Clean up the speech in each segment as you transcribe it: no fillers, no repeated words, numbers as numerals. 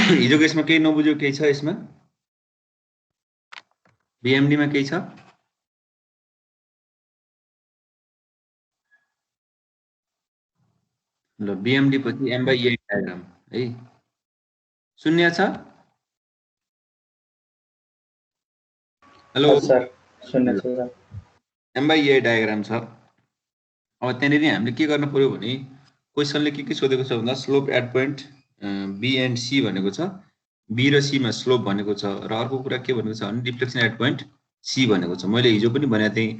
हिजोको यसमा केही नबुझ्यो केही छ यसमा बीएमडी मा केही छ ल बीएमडी पछि m by e डायग्राम है शून्य छ हेलो सर शून्य छ sir m by e diagram छ अब त्यनेरि हामीले के गर्न पर्यो भने क्वेशनले के सोधेको छ भन्दा slope at point b and c भनेको छ b र c मा स्लोप भनेको छ र अर्को कुरा के भनेको छ भने डिफ्लेक्सन एट पोइन्ट c भनेको छ मैले हिजो पनि भने थिएँ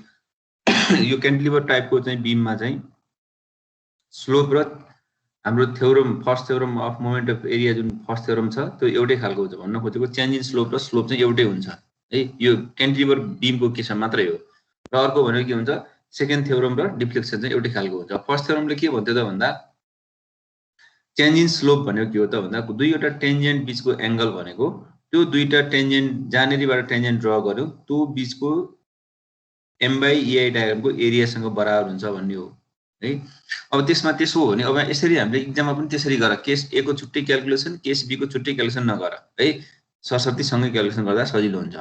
यो क्यान्टिलिभर टाइपको चाहिँ बीममा चाहिँ स्लोप र हाम्रो theorem first theorem of moment of area जुन फर्स्ट थ्योरम छ त्यो एउटै खालको हुन्छ भन्न खोजेको चेन्ज इन स्लोप र स्लोप चाहिँ एउटै हुन्छ है यो क्यान्टिलिभर बीमको केसमा मात्रै हो र अर्को भनेको के हुन्छ सेकेन्ड थ्योरम र डिफ्लेक्सन चाहिँ एउटै खालको हुन्छ फर्स्ट थ्योरमले के भन्थ्यो त भन्दा चेन्ज इन स्लोप भनेको के हो त भन्दा दुईवटा टेन्जेन्ट बीचको एंगल भनेको त्यो दुईटा टेन्जेन्ट जहाँनेरिबाट टेन्जेन्ट ड्रा गर्यो त्यो बीचको m by ei डायग्रामको एरियासँग बराबर हुन्छ भन्ने हो है अब त्यसमा त्यसो हो भने अब यसरी हामीले एक्जाममा पनि त्यसरी गर केस ए को छुट्टै क्याल्कुलेसन केस बी को छुट्टै क्याल्कुलेसन नगर है सरसर्ती सँगै क्याल्कुलेसन गर्दा सजिलो हुन्छ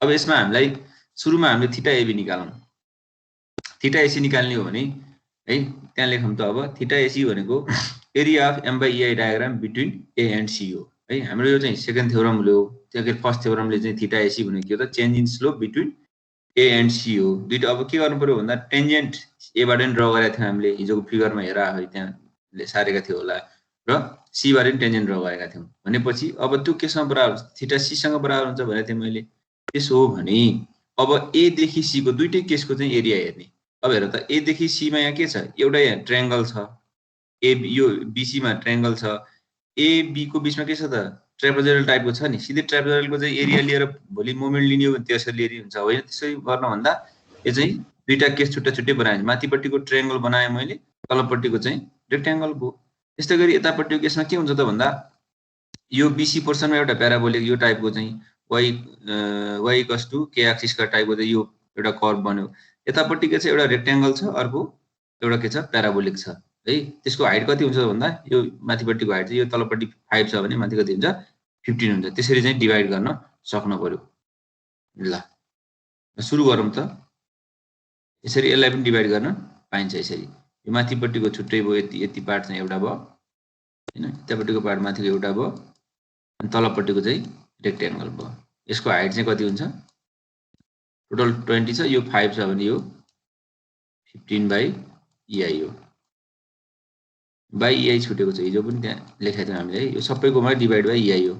अब यसमा हामीलाई सुरुमा हामीले थीटा एबी निकालौं थीटा एसी निकाल्ने हो भने है त्यहाँ लेखौं त अब थीटा एसी भनेको area of m by ei diagram between A and C हो है हाम्रो यो चाहिँ सेकेन्ड थ्योरमले हो त्यसले फर्स्ट थ्योरमले चाहिँ थीटा एसी भनेको के हो त change in slope between A and C हो दुईटा अब के गर्नु पर्यो भन्दा टेन्जेन्ट एबाट नि ड्रा गरेका थियौं हामीले हिजोको फिगरमा हेरा है त्यहाँ सारेका थियो होला र सी बाट नि टेन्जेन्ट ड्रा गरेका थियौं भनेपछि अब त्यो केसँग बराबर थीटा सी सँग बराबर हुन्छ भने चाहिँ मैले त्यसो हो भने अब ए देखि सी को दुईटै केसको चाहिँ एरिया हेर्ने अब हेर त ए देखि सी मा यहाँ के छ एउटा यहाँ ट्रायंगल छ ए यो बीसी मा ट्रायंगल छ ए बी को बीचमा के छ त ट्रापेजोइडल टाइपको छ नि सिधै ट्रापेजोइडलको चाहिँ एरिया लिएर भोलि मोमेन्ट लिने हो भने त्यसरी लिएर हुन्छ होइन त्यसै गर्न भन्दा यो चाहिँ दुईटा केस छुट्टा छुट्टै बनाएँ माथिपट्टिको ट्रायंगल बनाएँ मैले तलपट्टिको चाहिँ रेक्ट्याङ्गल भयो त्यस्तै गरी यतापट्टिको केसमा के हुन्छ त भन्दा यो बीसी पोर्सनमा एउटा प्याराबोलिक यो टाइपको चाहिँ y equals to k axis का टाइपको चाहिँ यो एउटा कर्व बन्यो यतापट्टिको चाहिँ एउटा रेक्ट्याङ्गल छ अर्को एउटा के छ प्याराबोलिक छ है त्यसको हाइट कति हुन्छ भन्दा यो माथिपट्टिको हाइट चाहिँ यो तलपट्टि 5 छ भने माथि कति हुन्छ 15 हुन्छ त्यसरी चाहिँ डिवाइड गर्न सक्नु पर्यो ल सुरु गरौँ त यसरी यसलाई पनि डिवाइड गर्न पाइन्छ यसरी यो माथिपट्टिको छुट्टै भयो यति पार्ट चाहिँ एउटा भयो हैन यतापट्टिको पार्ट माथिको एउटा भयो अनि तलपट्टिको चाहिँ रेक्ट्याङ्गल भयो यसको हाइट चाहिँ कति हुन्छ टोटल 20 छ यो 5 छ भने यो 15 by ei हो by ei छुटेको छ हिजो पनि त्यहाँ लेखेको थियौ हामीले यो सबैकोमा डिवाइड बाइ ei हो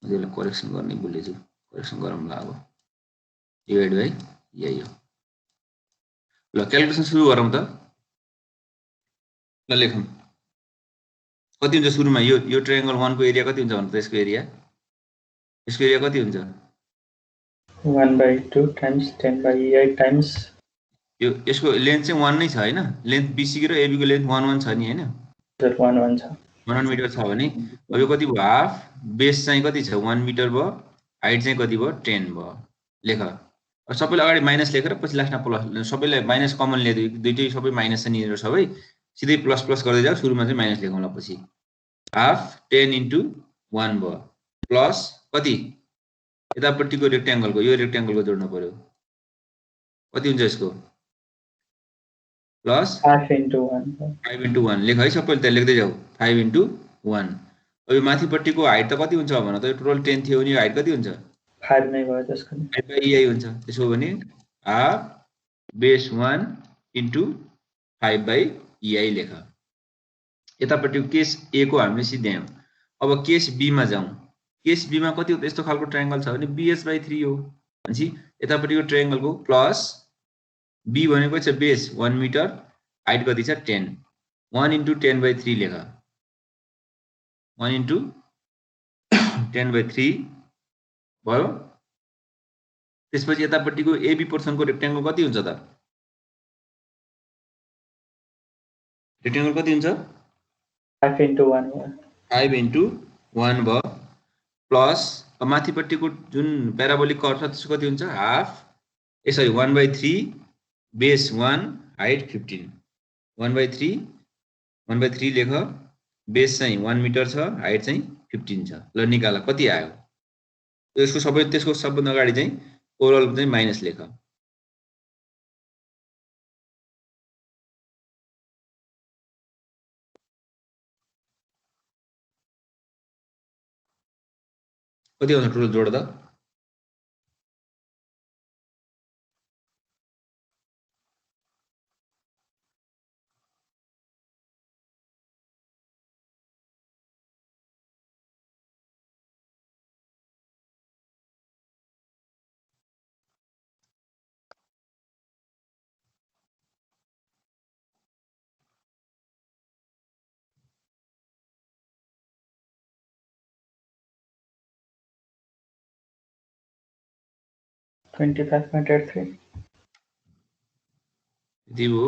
यसलाई करेक्सन गर्ने भुलेछु करेक्सन गरौँला अब डिवाइड बाइ ei हो ल क्याल्कुलेसन सुरु गरौँ त ल लेखौं कति हुन्छ सुरुमा यो ट्रायंगल 1 को एरिया कति हुन्छ भन्नु त यसको एरिया कति हुन्छ 1/2 times 10 by ei times यो यसको लेन्थ चाहिँ 1 नै छ हैन लेन्थ बीसी र एबी को लेन्थ 1 1 छ नि हैन सर 1 1 छ 1 मिटर छ भने अब यो कति भयो हाफ बेस चाहिँ कति छ 1 मिटर भयो हाइट चाहिँ कति भयो 10 भयो लेख अब सबैले अगाडि माइनस लेखेर पछि लास्टमा प्लस सबैले माइनस कमन लिएर दुईटै सबै माइनस छ नि सबै सिधै प्लस प्लस गर्दै जाऊ सुरुमा चाहिँ माइनस लेखौँला पछि हाफ 10 into 1 भयो प्लस कति यतापट्टिको रेक्ट्याङ्गलको यो रेक्ट्याङ्गलको जोड्नु पर्यो कति हुन्छ यसको प्लस 5 into 1 5 into 1 लेख है सबैले त्यहाँ लेख्दै जाऊ 5 into 1 अब यो माथिपट्टिको हाइट त कति हुन्छ भन त यो टोटल 10 थियो नि यो हाइट कति हुन्छ 5 नै भयो त्यसको 5 by ei हुन्छ त्यसो भने half base 1 into 5 by ei लेख यतापट्टिको केस ए को हामीले सिध्यायौं अब केस बी मा जाउँ केस बी मा कति हो त यस्तो खालको ट्रायंगल छ भने bs/3 हो भनेपछि यतापट्टिको ट्रायंगलको प्लस b भनेको चाहिँ बेस 1 मिटर हाइट कति छ 10 1 into 10/3 लेख 1 into 10/3 भयो त्यसपछि यतापट्टिको एबी पोर्सनको रेक्ट्याङ्गल कति हुन्छ त रेक्ट्याङ्गल कति हुन्छ 5 into 1 5 into 1 भयो प्लस माथिपट्टिको जुन प्याराबोलिक कर्व छ त्यसको कति हुन्छ हाफ यसरी 1/3 बेस 1 हाइट 15 1/3 लेख बेस चाहिँ 1 मिटर छ, हाइट चाहिँ 15 छ। ल निकाल कति आयो। त्यसको सबभन्दा अगाडि चाहिँ ओभरअल चाहिँ माइनस लेख। कति आउँछ टोटल जोड त। यति हो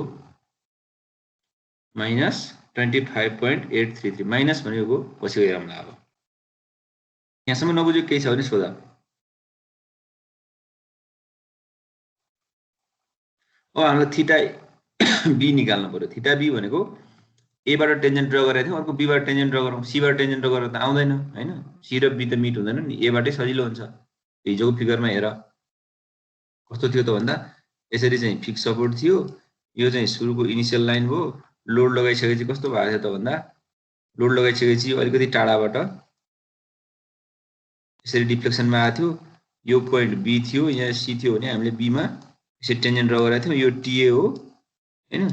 माइनस 25.833 माइनस भनेको पछि हेरौँला। अब यहाँसम्म नबुझेको केही छ भने सोध। अब हामीलाई थीटा बी निकाल्नु पर्यो। थीटा बी भनेको एबाट टेन्जेन्ट ड्र गरेको थियौँ, अर्को बीबाट टेन्जेन्ट ड्र गरौँ। सीबाट टेन्जेन्ट ड्र गरेर त आउँदैन हैन, सी र बी त मिट हुँदैन नि, एबाटै सजिलो हुन्छ। हिजोको फिगरमा हेर कस्तो थियो त भन्दा यसरी चाहिँ फिक्स सपोर्ट थियो, यो चाहिँ सुरुको इनिशियल लाइन हो। लोड लगाइसकेपछि कस्तो भएको थियो त भन्दा लोड लगाइसकेपछि अलिकति टाढाबाट यसरी डिफ्लेक्सनमा आएको थियो। यो पोइन्ट बी थियो, यहाँ सी थियो भने हामीले बीमा यसरी टेन्जेन्ट ड्र गरेको थियौँ। यो टीए हो हैन,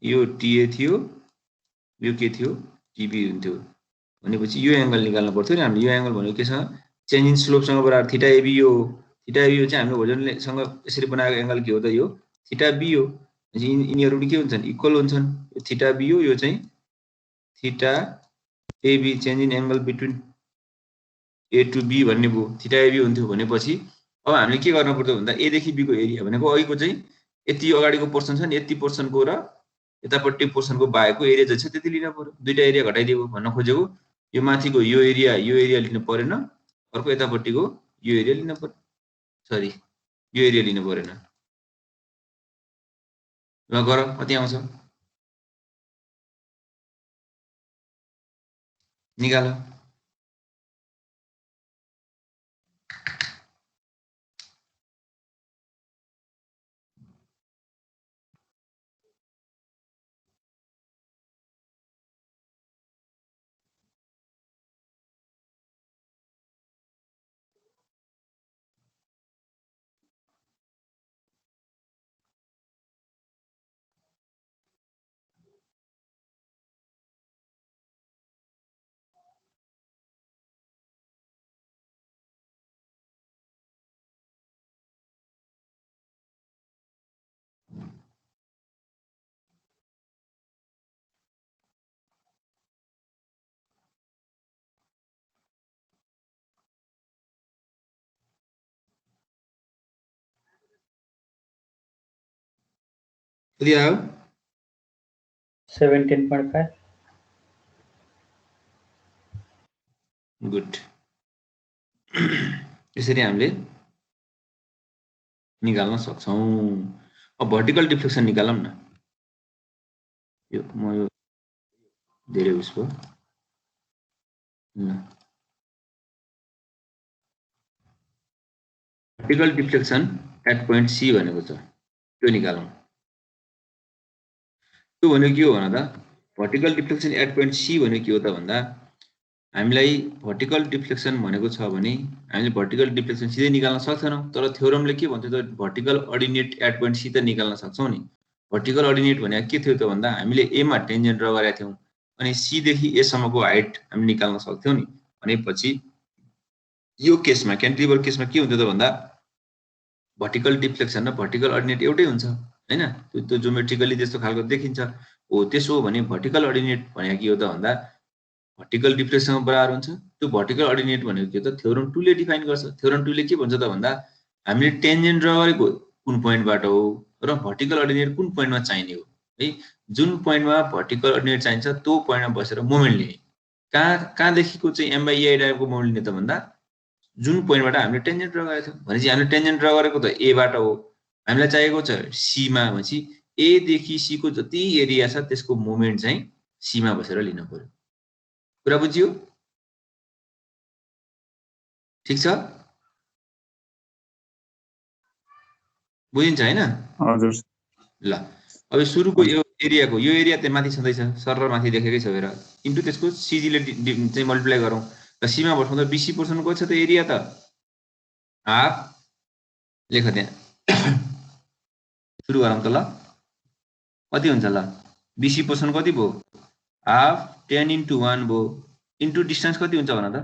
यो टीए थियो, यो के थियो टीबी हुन्थ्यो। भनेपछि यो एंगल निकाल्नु पर्थ्यो नि हामीले। यो एंगल भनेको के छ, चेन्ज इन स्लोपसँग बराबर थीटा एबी हो। थीटा एबी हो चाहिँ हामीले होरिजोन्टलसँग यसरी बनाएको एंगल के हो त, यो थीटा बी हो। यिनीहरू के हुन्छन्, इक्वल हुन्छन्। थीटा बी हो, यो चाहिँ theta AB, change in angle between A to B भन्ने भयो। थीटा एबी हुन्थ्यो भनेपछि अब हामीले के गर्नु पर्छ भन्दा ए देखि बी को एरिया भनेको अघिको चाहिँ यति अगाडिको पोर्सन छ नि, यति पोर्सनको र यतापट्टि पोर्सनको बाहेकको एरिया जति छ त्यति लिन पर्यो। दुईटा एरिया घटाइदिएको भन्न खोजेको। यो माथिको यो एरिया लिनु परेन, अर्को यतापट्टिको यो एरिया लिनु पर्यो, सरी यो एरिया लिनु परेन। ल गर कति आउँछ निकाल। कति आयो 17.5। गुड। यसरी हामीले निकाल्न सक्छौं। अब भर्टिकल डिफ्लेक्सन निकालौं न। यो म यो धेरै उस भयो ल। Vertical deflection at point C भनेको छ, त्यो निकालौं। त्यो भनेको के हो भन्दा vertical deflection at point C भनेको के हो त भन्दा हामीलाई भर्टिकल डिफ्लेक्सन भनेको छ भने हामीले भर्टिकल डिफ्लेक्सन सिधै निकाल्न सक्दैनौं, तर थ्योरमले के भन्छ त vertical ordinate at point C त निकाल्न सक्छौं नि। भर्टिकल अर्डिनेट भनेको के थियो त भन्दा हामीले ए मा टेन्जेन्ट ड्र गरेका थियौं अनि सी देखि ए सम्मको हाइट हामी निकाल्न सक्थ्यौं नि। भनेपछि यो केसमा क्यान्टिलिभर केसमा के हुन्छ त भन्दा भर्टिकल डिफ्लेक्सन र भर्टिकल अर्डिनेट एउटै हुन्छ हैन, त्यो ज्योमेट्रिकली त्यस्तो खालको देखिन्छ। हो त्यसो हो भने भर्टिकल अर्डिनेट भनेको के हो त भन्दा भर्टिकल डिफ्लेक्सनसँग बराबर हुन्छ। त्यो भर्टिकल अर्डिनेट भनेको के हो त थ्योरम 2 ले डिफाइन गर्छ। थ्योरम 2 ले के भन्छ त भन्दा हामीले टेन्जेन्ट ड्र गरेको कुन पोइन्टबाट हो र भर्टिकल अर्डिनेट कुन पोइन्टमा चाहिने हो है। जुन पोइन्टमा भर्टिकल अर्डिनेट चाहिन्छ त्यो पोइन्टमा बसेर मोमेन्ट लिने। कहाँदेखिको चाहिँ m/e डायको मोमेन्ट लिने त भन्दा जुन पोइन्टबाट हामीले टेन्जेन्ट ड्र गरेको थियौं। भनेपछि हामीले टेन्जेन्ट ड्र गरेको त ए बाट हो, हामीलाई चाहिएको छ सी मा। भनेपछि ए देखि सी को जति एरिया छ त्यसको मोमेन्ट चाहिँ सी मा बसेर लिन पर्यो। कुरा बुझियो? ठीक छ? बुझिन्छ हैन? हजुर ल अब सुरुको यो एरियाको यो एरिया चाहिँ माथि छँदैछ सर माथि देखेकै छ हेर इन्टु त्यसको सिजीले चाहिँ मल्टिप्लाई गरौँ र सीमा बसाउँदा बीसी पोर्सन को छ त एरिया त हाफ लेख त्यहाँ सुरु गरौँ त ल कति हुन्छ ल बीसी पोर्सन कति भयो हाफ 10 into 1 भयो इन्टु डिस्टेन्स कति हुन्छ भन त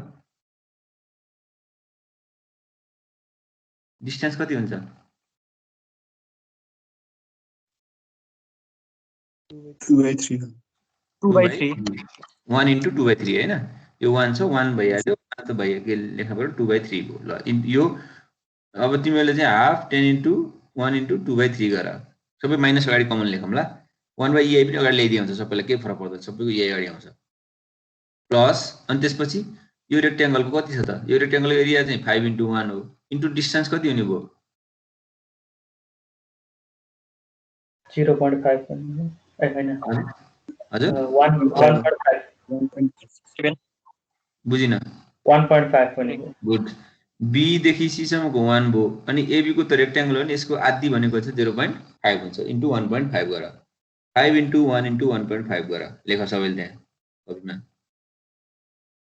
डिस्टेन्स कति हुन्छ 2/3 1 into 2/3 हैन यो 1 छ 1 भइहाल्यो 1 त भइहाल्यो के लेख्नु पर्यो 2/3 भयो ल यो अब तिमीले चाहिँ हाफ 10 into 1 into 2/3 गर सबै माइनस अगाडि कमन लेखौँ ल 1/ei पनि अगाडि ल्याइदिए हुन्छ सबैलाई के फरक पर्दैन सबैको ei अगाडि आउँछ प्लस अनि त्यसपछि यो रेक्ट्याङ्गलको कति छ त यो रेक्ट्याङ्गलको एरिया चाहिँ 5 into 1 हो इन्टु डिस्टेन्स कति हुने भयो 0.5 हैन हजुर 1.5 बुझिन 1.5 हुने गुड बी देखि सी सम्मको 1 भयो अनि एबी को त रेक्ट्याङ्गल हो नि यसको आधी भनेको चाहिँ 0.5 हुन्छ इन्टु 1.5 गर 5 into 1 into 1.5 गर लेख सबैले त्यहाँ कपिमा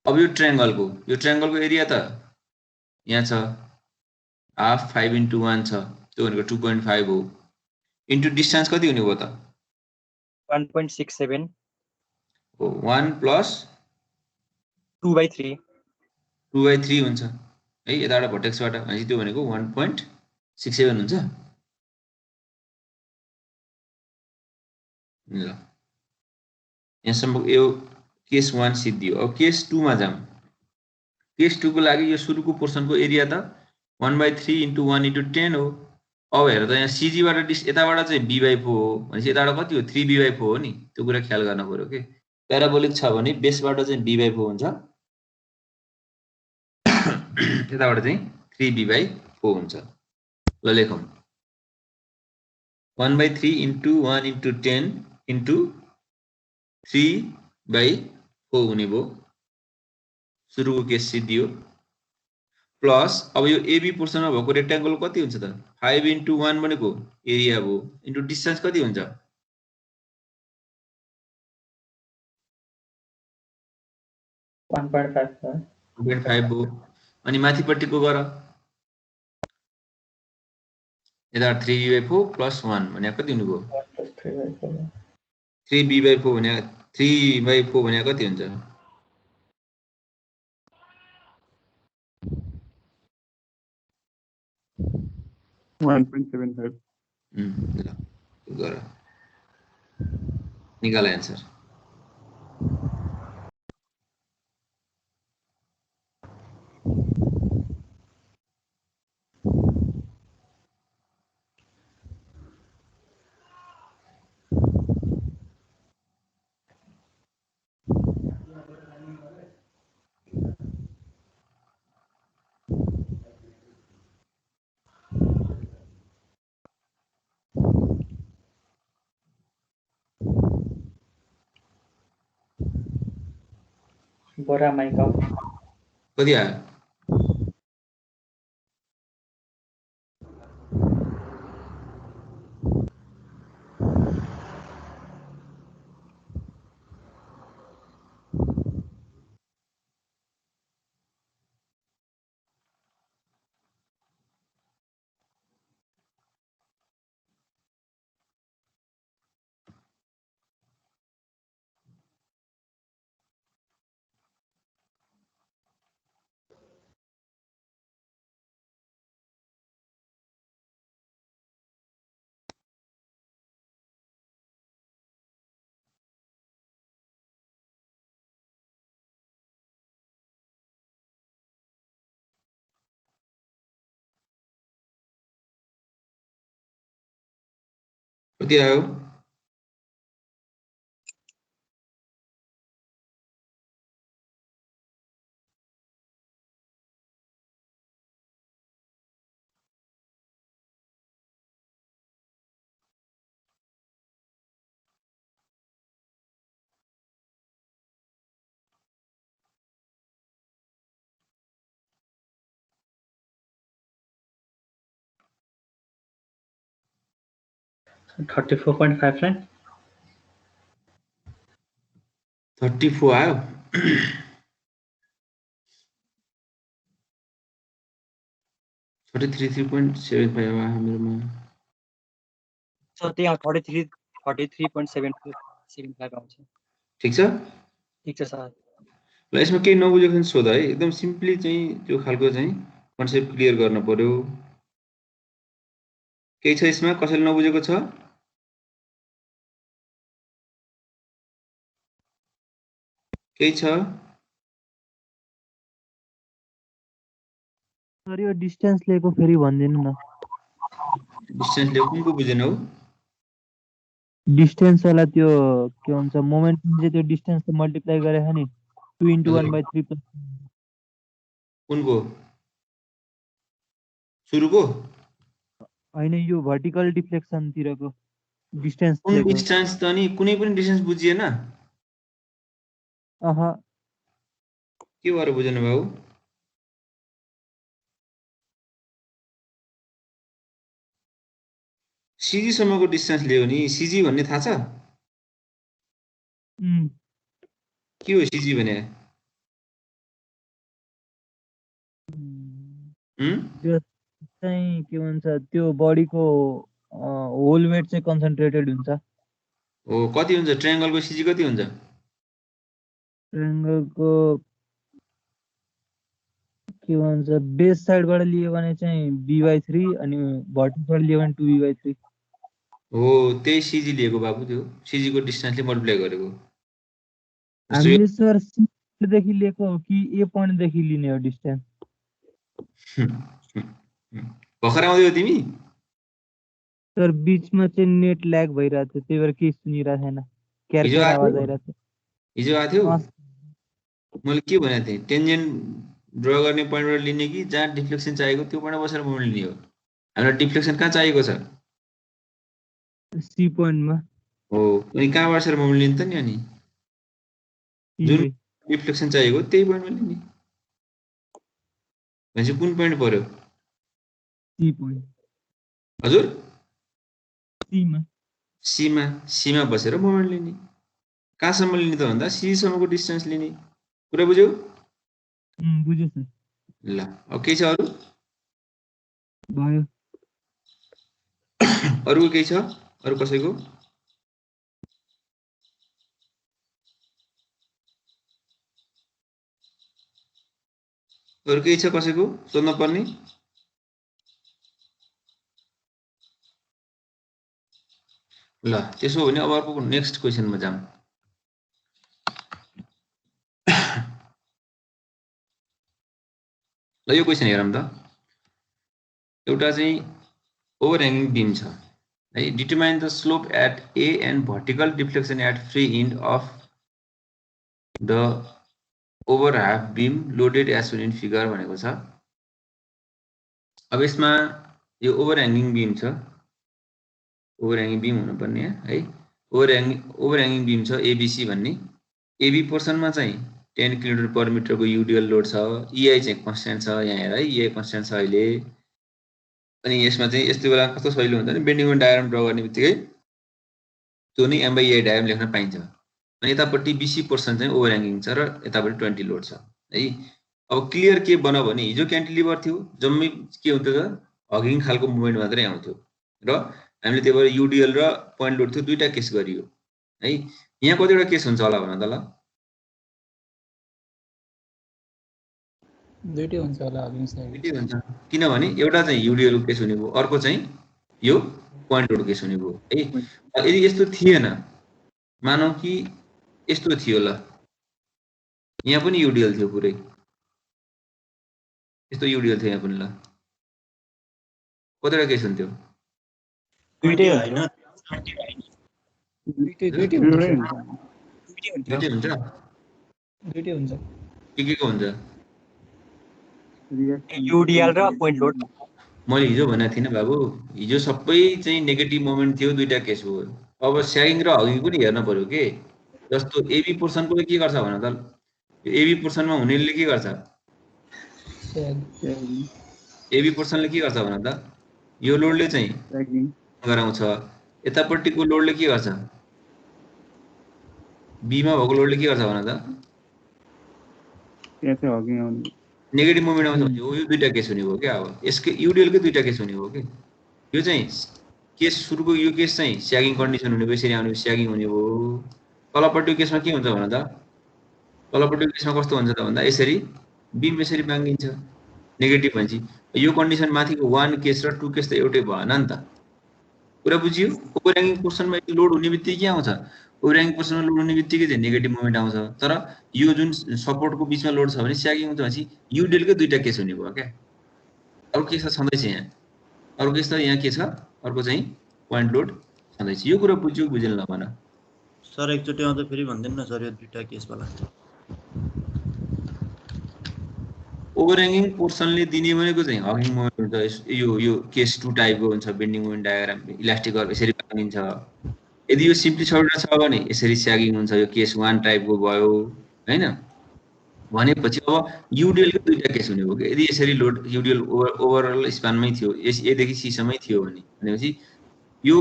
अब यो ट्रायंगलको एरिया त यहाँ छ हाफ 5 into 1 छ त्यो भनेको 2.5 हो इन्टु डिस्टेन्स कति हुने भयो त 1.67 हो 1 प्लस 2/3 2/3 हुन्छ है यताबाट भर्टेक्सबाट भनेपछि त्यो भनेको 1.67 हुन्छ ल यहाँसम्म यो केस 1 सिद्धियो अब केस 2 मा जाम केस 2 को लागि यो सुरुको पोर्सनको एरिया त 1/3 into 1 into 10 हो अब हेर त यहाँ सीजी बाट यताबाट चाहिँ b/4 हो भनेपछि यताबाट कति हो 3b/4 हो नि त्यो कुरा ख्याल गर्न पर्यो के प्याराबोलिक छ भने बेसबाट चाहिँ b/4 हुन्छ यताबाट चाहिँ 3b/4 हुन्छ ल लेखौँ 1/3 into 1 into 10 into 3/4 हुने भयो सुरुको केस सिद्धियो प्लस अब यो एबी पोर्सनमा भएको रेक्ट्याङ्गल कति हुन्छ त 5 into 1 भनेको एरिया भयो इन्टु डिस्टेन्स कति हुन्छ 1.5 भयो अनि माथिपट्टिको गर यता 3b/4 प्लस 1 भने कति हुने भयो 3b/4 भने 3/4 भने कति हुन्छ 1.75 ल गर निकाल आन्सर बोरा माइका कति आयो कति आयो 34.59 34 आयो 33.75 आयो मेरोमा सर त्यहाँ 43.75 आउँछ ठीक छ ठीक छ सर ल यसमा केही नबुझेको छ भने सोध है एकदम सिम्पली चाहिँ त्यो खालको चाहिँ कन्सेप्ट क्लियर गर्न पर्यो केही छ यसमा कसैले नबुझेको छ केही छ सर यो डिस्टेन्स लिएको फेरि भनिदिनु न डिस्टेन्स ले कुनको बुझेन हो डिस्टेन्स वाला त्यो के भन्छ मोमेन्टम चाहिँ त्यो डिस्टेन्स त मल्टिप्लाई गरेको नि 2 * 1/3 प्लस कुनको सुरुको हैन यो भर्टिकल डिफ्लेक्सन तिरको डिस्टेन्स कुन लिएको डिस्टेन्स त नि कुनै पनि डिस्टेन्स बुझिएन अह के भएर बुझेन बाबु सीजी सम्मको डिस्टेन्स लियो नि सीजी भन्ने थाहा छ के हो सीजी भने त्यो चाहिँ के भन्छ त्यो बडीको होल वेट चाहिँ कन्सन्ट्रेटेड हुन्छ हो कति हुन्छ ट्रायंगलको सीजी कति हुन्छ ट्रायंगलको के भन्छ बेस साइडबाट लियो भने चाहिँ b/3 अनि भर्टिकलबाट लियो भने 2b/3 हो त्यही सीजी लिएको बाबु त्यो सीजी को डिस्टेन्सले मल्टिप्लाई गरेको हामीले सर सी देखि लिएको हो कि ए पोइन्ट देखि लिने हो डिस्टेन्स भर्खर आउँदै तिमी सर बीचमा चाहिँ नेट ल्याग भइरहेको थियो त्यही भएर केही सुनिरहेको छैन क्यारक्यार आवाज आइरहेको थियो हिजो आएको थियो मैले के भनेको थिएँ टेन्जेन्ट ड्र गर्ने पोइन्टबाट लिने कि जहाँ डिफ्लेक्सन चाहिएको त्यो पोइन्टमा बसेर मोमेन्ट लिने हो हामीलाई डिफ्लेक्सन कहाँ चाहिएको छ सी पोइन्टमा हो अनि कहाँ बसेर मोमेन्ट लिन्छ नि अनि जुन डिफ्लेक्सन चाहिएको त्यही पोइन्टमा लिने भनेपछि कुन पोइन्ट पर्यो सी पोइन्ट हजुर सीमा सीमा बसेर मोमेन्ट लिने कहाँसम्म लिने त भन्दा सी सम्मको डिस्टेन्स लिने कुरा बुझ्यौ बुझ्यो सर ल अब के छ अरु भयो अरु के छ अरु कसैको अरु के छ कसैको सोध्न पर्ने ल त्यसो हो भने अब अर्को नेक्स्ट क्वेशनमा जाम ल यो क्वेशन हेरौँ त एउटा चाहिँ ओभरह्याङ्गिङ बीम छ है determine the slope at A and vertical deflection at free end of the over half beam loaded as shown in figure भनेको छ अब यसमा यो ओभरह्याङ्गिङ बीम छ ओभरह्याङ्गिङ बीम हुनुपर्ने है ओभरह्याङ्गिङ बीम छ एबीसी भन्ने एबी पोर्सनमा चाहिँ 10 kN/m को यूडीएल लोड छ ईआई चाहिँ कन्स्ट्यान्ट छ यहाँ हेर है ईआई कन्स्ट्यान्ट छ अहिले अनि यसमा चाहिँ यस्तो बेला कस्तो सजिलो हुन्छ नि बेन्डिङ डायग्राम ड्रा गर्ने बित्तिकै त्यो नै m/e डायग्राम लेख्न पाइन्छ अनि यतापट्टि बीसी पोर्सन चाहिँ ओभरह्याङ्गिङ छ र यतापट्टि 20 लोड छ है अब क्लियर के बन्यो भने हिजो क्यान्टिलिभर थियो जम्मै के हुन्थ्यो त हगिङ खालको मुभमेन्ट मात्रै आउँथ्यो र हामीले त्यही भएर यूडीएल र पोइन्ट लोड थियो दुईटा केस गरियो है यहाँ कतिवटा केस हुन्छ होला भन त ल दुईटै हुन्छ होला हगिङ साइड दुईटै हुन्छ किनभने एउटा चाहिँ यूडीएल को केस हुने भयो अर्को चाहिँ यो पोइन्ट लोड केस हुने भयो है यदि यस्तो थिएन मानौ कि यस्तो थियो ल यहाँ पनि यूडीएल थियो पुरै यस्तो यूडीएल थियो यहाँ पनि ल कतिवटा केस हुन्थ्यो दुईटै हैन दुईटै हुन्छ के को हुन्छ यूडीएल र पोइन्ट लोड मैले हिजो भनेको थिइनँ बाबु हिजो सबै चाहिँ नेगेटिभ मोमेन्ट थियो दुईटा केस भयो अब स्यागिङ र हगिङ पनि हेर्न पर्यो के जस्तो एबी पोर्सनकोले के गर्छ भन त यो एबी पोर्सनमा हुनेले के गर्छ एबी पोर्सनले के गर्छ भन त यो लोडले चाहिँ गराउँछ यतापट्टिको लोडले के गर्छ बीमा भएको लोडले के गर्छ भन त त्यहाँ चाहिँ हगिङ आउने नेगेटिभ मोमेन्ट आउँछ भने यो दुईटा केस हुने भयो क्या अब यसको युडिएलकै दुईटा केस हुने भयो कि यो चाहिँ केस सुरुको यो केस चाहिँ स्यागिङ कन्डिसन हुने भयो यसरी आउने स्यागिङ हुने भयो तलपट्टिको केसमा के हुन्छ भन त तलपट्टिको केसमा कस्तो हुन्छ त भन्दा यसरी बीम यसरी मागिन्छ नेगेटिभ भनेपछि यो कन्डिसन माथिको 1 केस र 2 केस त एउटै भएन नि त कुरा बुझियो ओभरह्याङ्गिङ पोर्सनमा लोड हुने बित्तिकै के आउँछ ओभरह्याङ्गिङ पोर्सनमा लोड हुने बित्तिकै चाहिँ नेगेटिभ मोमेन्ट आउँछ तर यो जुन सपोर्टको बिचमा लोड छ भने स्यागिङ हुन्छ भनेपछि युडिएलकै दुईटा केस हुने भयो क्या अर्को केस त छँदैछ यहाँ अर्को केस त यहाँ के छ अर्को चाहिँ पोइन्ट लोड छँदैछ यो कुरा बुझ्यो बुझेन ल भन सर एकचोटि आउँदा फेरि भन्दिनु न सर यो दुईटा केसवाला ओभरह्याङ्गिङ पोर्सनले दिने भनेको चाहिँ हगिङ मोमेन्ट हुन्छ यो केस 2 टाइपको हुन्छ bending moment diagram elastic curve यसरी मागिन्छ यदि यो सिम्पली छोडेर छ भने यसरी स्यागिङ हुन्छ यो केस 1 टाइपको भयो हैन भनेपछि अब युडिएलको दुईटा केस हुने भयो कि यदि यसरी लोड युडिएल ओभरअल स्पानमै थियो ए देखि सी सम्मै थियो भनेपछि यो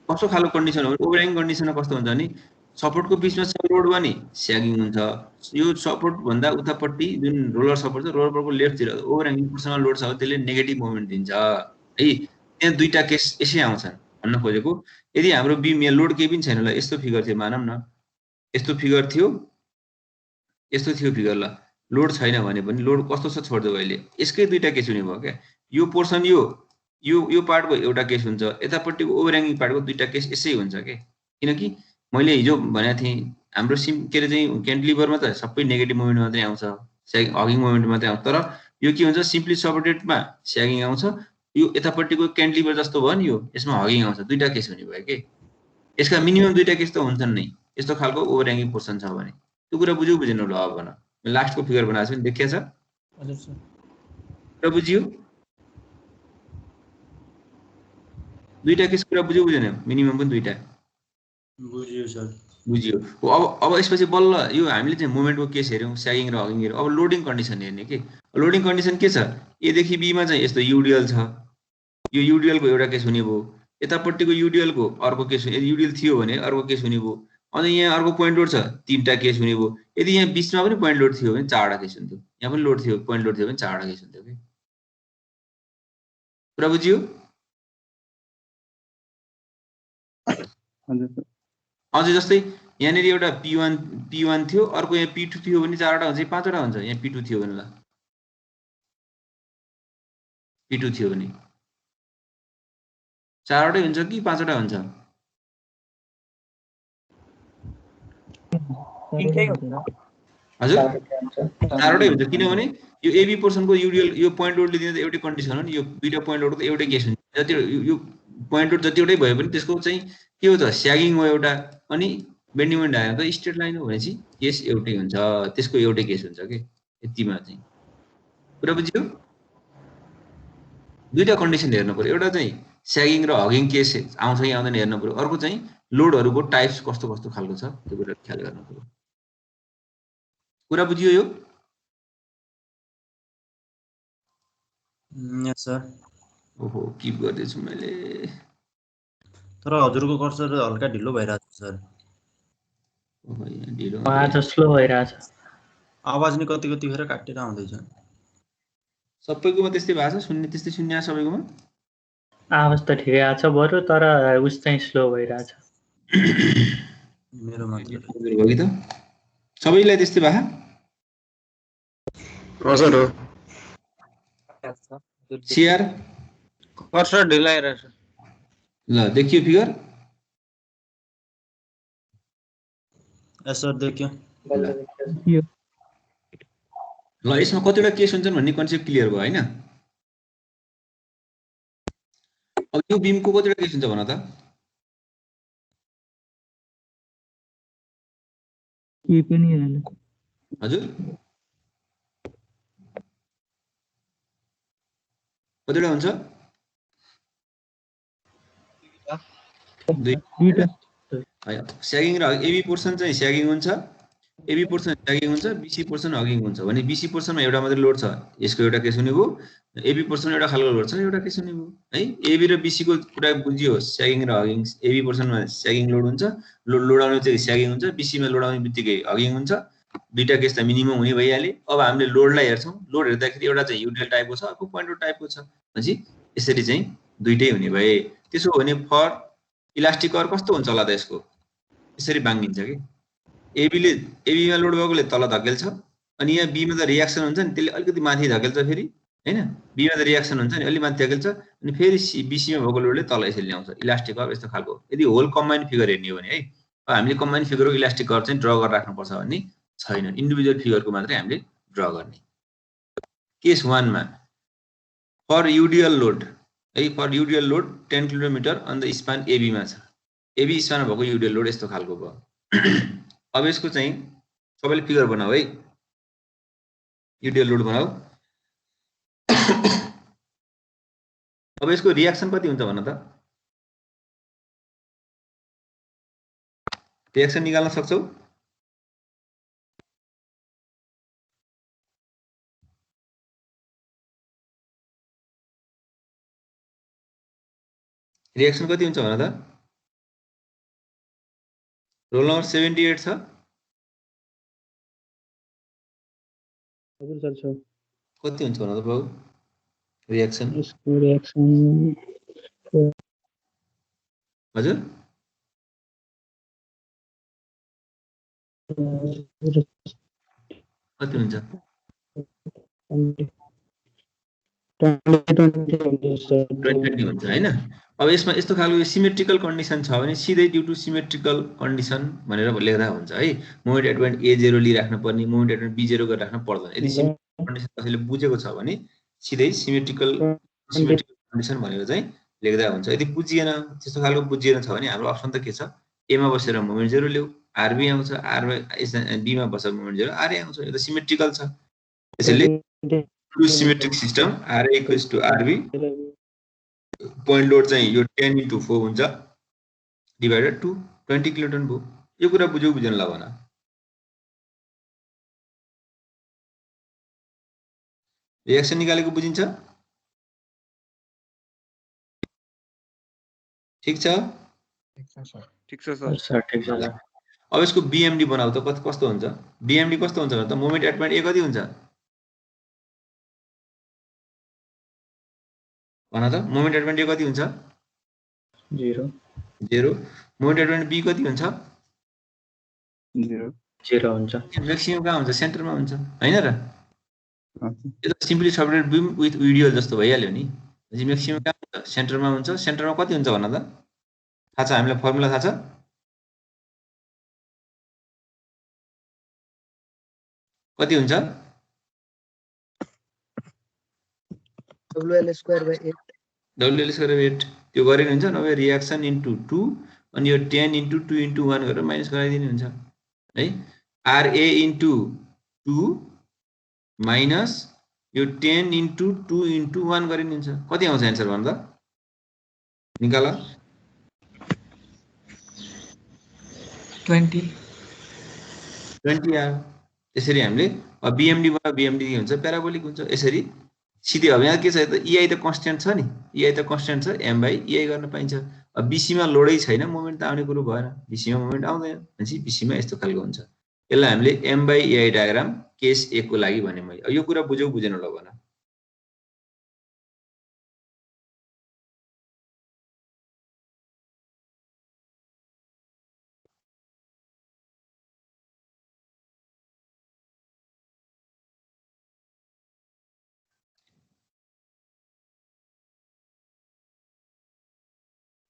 कस्तो खालको कन्डिसन हो ओभरह्याङ्गिङ कन्डिसनमा कस्तो हुन्छ भने सपोर्टको बिचमा छ लोड भने स्यागिङ हुन्छ यो सपोर्ट भन्दा उतापट्टि जुन रोलर सपोर्ट छ रोलरको लेफ्टतिर ओभरह्याङ्गिङ पोर्सनमा लोड छ त्यसले नेगेटिभ मोमेन्ट दिन्छ है त्यहाँ दुईटा केस यसै आउँछन् भन्न खोजेको यदि हाम्रो बीम यहाँ लोड केही पनि छैन ल यस्तो फिगर थियो मानौँ न यस्तो फिगर थियो यस्तो थियो फिगर ल लोड छैन भने पनि लोड कस्तो छ छोड्दै अहिले यसकै दुईटा केस हुने भयो क्या यो पोर्सन यो पार्टको एउटा केस हुन्छ यतापट्टिको ओभरह्याङ्गिङ पार्टको दुईटा केस यसै हुन्छ के किनकि मैले हिजो भनेको थिएँ हाम्रो के अरे चाहिँ क्यान्टिलिभरमा त सबै नेगेटिभ मोमेन्ट मात्रै आउँछ हगिङ मोमेन्ट मात्रै आउँछ तर यो के हुन्छ सिम्पली सपोर्टेडमा स्यागिङ आउँछ यो यतापट्टिको क्यान्टिलिभर जस्तो भयो नि यो यसमा हगिङ आउँछ दुईटा केस हुने भयो के यसका मिनिमम दुईटा केस त हुन्छन् नै यस्तो खालको ओभरह्याङ्गिङ पोर्सन छ भने त्यो कुरा बुझ्यो बुझेन ल अब भन लास्टको फिगर बनाएको छु नि देखिया छ हजुर सर कुरा बुझियो दुईटा केस कुरा बुझ्यो बुझेन मिनिमम पनि दुईटा बुझियो सर बुझियो अब यसपछि बल्ल यो हामीले चाहिँ मोमेन्टको केस हेर्यौँ स्यागिङ र हगिङ हेर्यौँ अब लोडिङ कन्डिसन हेर्ने के लोडिङ कन्डिसन के छ एदेखि बीमा चाहिँ यस्तो युडिएल छ यो युडिएलको एउटा केस हुने भयो यतापट्टिको युडिएलको अर्को केस यदि युडिएल थियो भने अर्को केस हुने भयो अनि यहाँ अर्को पोइन्ट लोड छ 3टा केस हुने भयो यदि यहाँ बिचमा पनि पोइन्ट लोड थियो भने 4वटा केस हुन्थ्यो यहाँ पनि लोड थियो पोइन्ट लोड थियो भने 4वटा केस हुन्थ्यो के कुरा बुझियो अझै जस्तै यहाँनिर एउटा P1 थियो अर्को यहाँ P2 थियो भने 4वटा हुन्छ 5वटा हुन्छ यहाँ P2 थियो भने ल P2 थियो भने 4वटै हुन्छ कि 5वटा हुन्छ हजुर 4वटै हुन्छ किनभने यो एबी पोर्सनको युडिएल यो पोइन्ट लोडले दिँदा एउटै कन्डिसन हो नि यो दुईटा पोइन्ट लोडको एउटै केस हुन्छ जति यो पोइन्ट लोड जतिवटै भयो भने त्यसको चाहिँ के हो त स्यागिङ हो एउटा अनि बेन्डिङ मोमेन्ट आयो त स्ट्रेट लाइन हो भनेपछि केस एउटै हुन्छ त्यसको एउटै केस हुन्छ के यतिमा चाहिँ कुरा बुझ्यो दुईटा कन्डिसन हेर्नु पर्यो एउटा चाहिँ स्यागिङ र हगिङ केस आउँछ कि आउँदैन हेर्नु पर्यो अर्को चाहिँ लोडहरूको टाइप्स कस्तो कस्तो खालको छ त्यो कुरा ख्याल गर्नु पर्यो कुरा बुझियो यो यस सर ओहो किप गर्दैछु मैले तर हजुरको कर्सर हल्का ढिलो भइरहेछ सर ओहो यहाँ ढिलो आज स्लो भइरहेछ आवाज नि कति कतिखेर काटेर आउँदैछ सबैकोमा त्यस्तै भएको छ सुन्ने त्यस्तै सुन्ने आछ सबैकोमा आवाज त ठिकै आछ बरु तर उस चाहिँ स्लो भइरहेछ मेरो मात्र हो कि त सबैलाई त्यस्तै भए हजुर हो सिआर कर्सर ढिलाइरहेछ ल देखियो फिगर यस सर देखियो ल यसमा कतिवटा केस हुन्छन् भन्ने कन्सेप्ट क्लियर भयो हैन अब यो बीमको कतिवटा केस हुन्छ भन त केही पनि हैन हजुर कतिवटा हुन्छ दुईटा स्यागिङ र एबी पोर्सन चाहिँ स्यागिङ हुन्छ एबी पोर्सन ल्यागिङ हुन्छ, बीसी पोर्सन हगिङ हुन्छ भने बीसी पोर्सनमा एउटा मात्रै लोड छ, यसको एउटा केस हुने भयो। एबी पोर्सनमा एउटा खालको लोड छ, एउटा केस हुने भयो है। एबी र बीसी को कुरा बुझियो, स्यागिङ र हगिङ। एबी पोर्सनमा स्यागिङ लोड हुन्छ, लोड आउने चाहिँ स्यागिङ हुन्छ, बीसीमा लोड आउने बित्तिकै हगिङ हुन्छ। दुईटा केस त मिनिमम हुने भइहाल्यो। अब हामीले लोडलाई हेर्छौँ, लोड हेर्दाखेरि एउटा चाहिँ युडिएल टाइपको छ, अर्को पोइन्ट लोड टाइपको छ भनेपछि यसरी चाहिँ दुईटै हुने भए। त्यसो हो भने फर इलास्टिक कर्भ कस्तो हुन्छ होला त यसको? यसरी बाङ्गिन्छ कि एबीमा लोड भएकोले तल धकेल्छ, अनि यहाँ बीमा त रियाक्सन हुन्छ नि, त्यसले अलिकति माथि धकेल्छ फेरि हैन। बीमा त रियाक्सन हुन्छ नि, अलि माथि धकेल्छ, अनि फेरि बीसीमा भएको लोडले तल यसरी ल्याउँछ। इलास्टिक कर्भ यस्तो खालको यदि होल कम्बाइन फिगर हेर्ने हो भने है। अब हामीले कम्बाइन फिगरको इलास्टिक कर्भ चाहिँ ड्र गरेर राख्नुपर्छ भन्ने छैन, इन्डिभिजुअल फिगरको मात्रै हामीले ड्र गर्ने। केस 1 मा फर युडिएल लोड है, for UDL load 10 kilometre on the span AB मा छ। एबी स्पानमा भएको युडिएल लोड यस्तो खालको भयो। अब यसको चाहिँ सबैले फिगर बनाऊ है, युडिएल लोड बनाऊ। अब यसको रियाक्सन कति हुन्छ भन त? रियाक्सन निकाल्न सक्छौ? रियाक्सन कति हुन्छ भन त? रोल नम्बर 78 छ। हजुर सर छ। कति हुन्छ भन त बाबु रियाक्सन? यसको रियाक्सन हजुर कति हुन्छ? 20 हुन्छ हैन। अब यसमा यस्तो खालको सिमेट्रिकल कन्डिसन छ भने सिधै ड्यू टु सिमेट्रिकल कन्डिसन भनेर लेख्दा हुन्छ है। मोमेन्ट एट पोइन्ट A0 लिइराख्नु पर्ने, मोमेन्ट एट पोइन्ट B0 गरेर राख्नु पर्दैन। यदि सिमेट्रिकल कन्डिसन कसैले बुझेको छ भने सिधै सिमेट्रिकल कन्डिसन भनेर चाहिँ लेख्दा हुन्छ। यदि बुझिएन, त्यस्तो खालको बुझिएन छ भने हाम्रो अप्सन त के छ? ए मा बसेर मोमेन्ट 0 ल्याऊ, आरबी आउँछ, बी मा बसेर मोमेन्ट 0 आरए आउँछ। यो त सिमेट्रिकल छ। त्यसैले to symmetric system RA equals to RB, point load चाहिँ यो 10 × 4 हुन्छ डिभाइडेड 2 20 किलोटन भयो। यो कुरा बुझ्यौ बुझेन ल भन? रियाक्सन निकालेको बुझिन्छ? ठीक छ? ठिक छ सर। ठिक छ। अब यसको बीएमडी बनाऊ त कस्तो हुन्छ? बीएमडी कस्तो हुन्छ भने त मोमेन्ट एट पोइन्ट ए कति हुन्छ भन त? मोमेन्ट एट पोइन्ट ए कति हुन्छ? 0 0। मोमेन्ट एट पोइन्ट बी कति हुन्छ? 0 हुन्छ। म्याक्सिमम कहाँ हुन्छ? सेन्टरमा हुन्छ हैन र? यो त सिम्पली सब्ट्रेक्टेड बीम विथ युडिएल जस्तो भइहाल्यो नि। म्याक्सिमम कहाँ हुन्छ? सेन्टरमा हुन्छ। सेन्टरमा कति हुन्छ भन त? थाहा छ? हामीलाई फर्मुला थाहा छ? कति हुन्छ? WL square by 8। WL square by 8 त्यो गरेर हुन्छ। नभए रियाक्सन इन्टु 2 अनि यो 10 × 2 × 1 गरेर माइनस गराइदिनु हुन्छ है। RA इन्टु 2 माइनस यो 10 × 2 × 1 गरिन्छ। कति आउँछ एन्सर भन त? निकाल। 20 आयो। त्यसरी हामीले अब बीएमडी मा बीएमडी हुन्छ प्याराबोलिक हुन्छ। यसरी सिधै अब यहाँ के छ त? EI त कन्स्ट्यान्ट छ नि, EI त कन्स्ट्यान्ट छ, M/EI गर्न पाइन्छ। अब बीसीमा लोडै छैन, मोमेन्ट त आउने कुरो भएन। बीसीमा मोमेन्ट आउँदैन भनेपछि बीसीमा यस्तो खालको हुन्छ। यसलाई हामीले M/EI डायग्राम केस 1 को लागि भने मैले। अब यो कुरा बुझ्यौ बुझेन ल भन?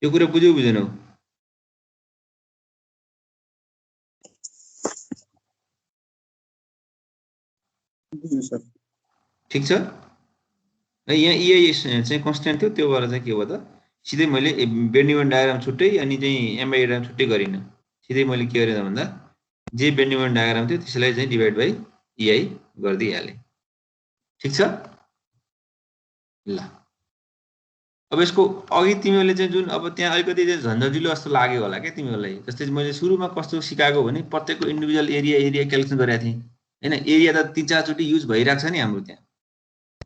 यो कुरा बुझ्यौ बुझेनौ? ठीक छ? यहाँ EI चाहिँ कन्स्ट्यान्ट थियो, त्यो भएर चाहिँ के भयो त? सिधै मैले बेन्डिङ डायग्राम छुट्टै अनि चाहिँ M/EI डायग्राम छुट्टै गरिनँ। सिधै मैले के गरेँ भन्दा जे बेन्डिङ डायग्राम थियो त्यसलाई चाहिँ डिभाइड बाइ EI गरिदिइहालेँ। ठीक छ? ल अब यसको अघि तिमीहरूले चाहिँ जुन अब त्यहाँ अलिकति चाहिँ झन्झटिलो जस्तो लाग्यो होला क्या तिमीहरूलाई। जस्तै मैले सुरुमा कस्तो सिकाएको भने प्रत्येकको इन्डिभिजुअल एरिया क्याल्कुलेसन गरेको थिएँ हैन। एरिया त 3-4 चोटि युज भइरहेको छ नि हाम्रो त्यहाँ।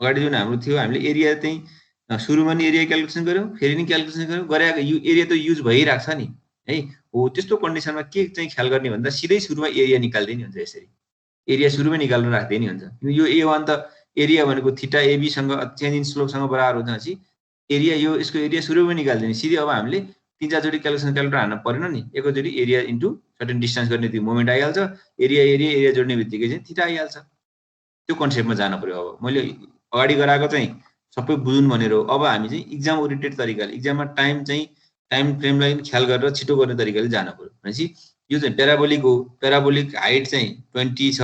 अगाडि जुन हाम्रो थियो हामीले एरिया चाहिँ सुरुमा नि एरिया क्याल्कुलेसन गर्यौँ, फेरि नि क्याल्कुलेसन गर्यौँ, गरेको एरिया त युज भइरहेको छ नि है। हो त्यस्तो कन्डिसनमा के चाहिँ ख्याल गर्ने भन्दा सिधै सुरुमा एरिया निकाल्दिने हुन्छ। यसरी एरिया सुरुमै निकाल्नु राख्दिने हुन्छ। किन यो A1 त एरिया भनेको थीटा AB सँग चेन्ज इन स्लोपसँग बराबर हुन्छ। एरिया यो यसको एरिया सुरुमै निकाल्दिने। सिधै अब हामीले 3-4 चोटि क्याल्कुलेटर हान्न परेन नि। एकैचोटि एरिया इन्टु सर्टेन डिस्टेन्स गर्ने त्यो मोमेन्ट आइहाल्छ। एरिया जोड्ने बित्तिकै चाहिँ थीटा आइहाल्छ। त्यो कन्सेप्टमा जानु पर्यो। अब मैले अगाडि गराएको चाहिँ सबै बुझ्नु भनेर हो। अब हामी चाहिँ इक्जाम ओरिएन्टेड तरिकाले इक्जाममा टाइम फ्रेमलाई ख्याल गरेर छिटो गर्ने तरिकाले जानु पर्यो। भनेपछि यो चाहिँ प्याराबोलिक हाइट चाहिँ 20 छ,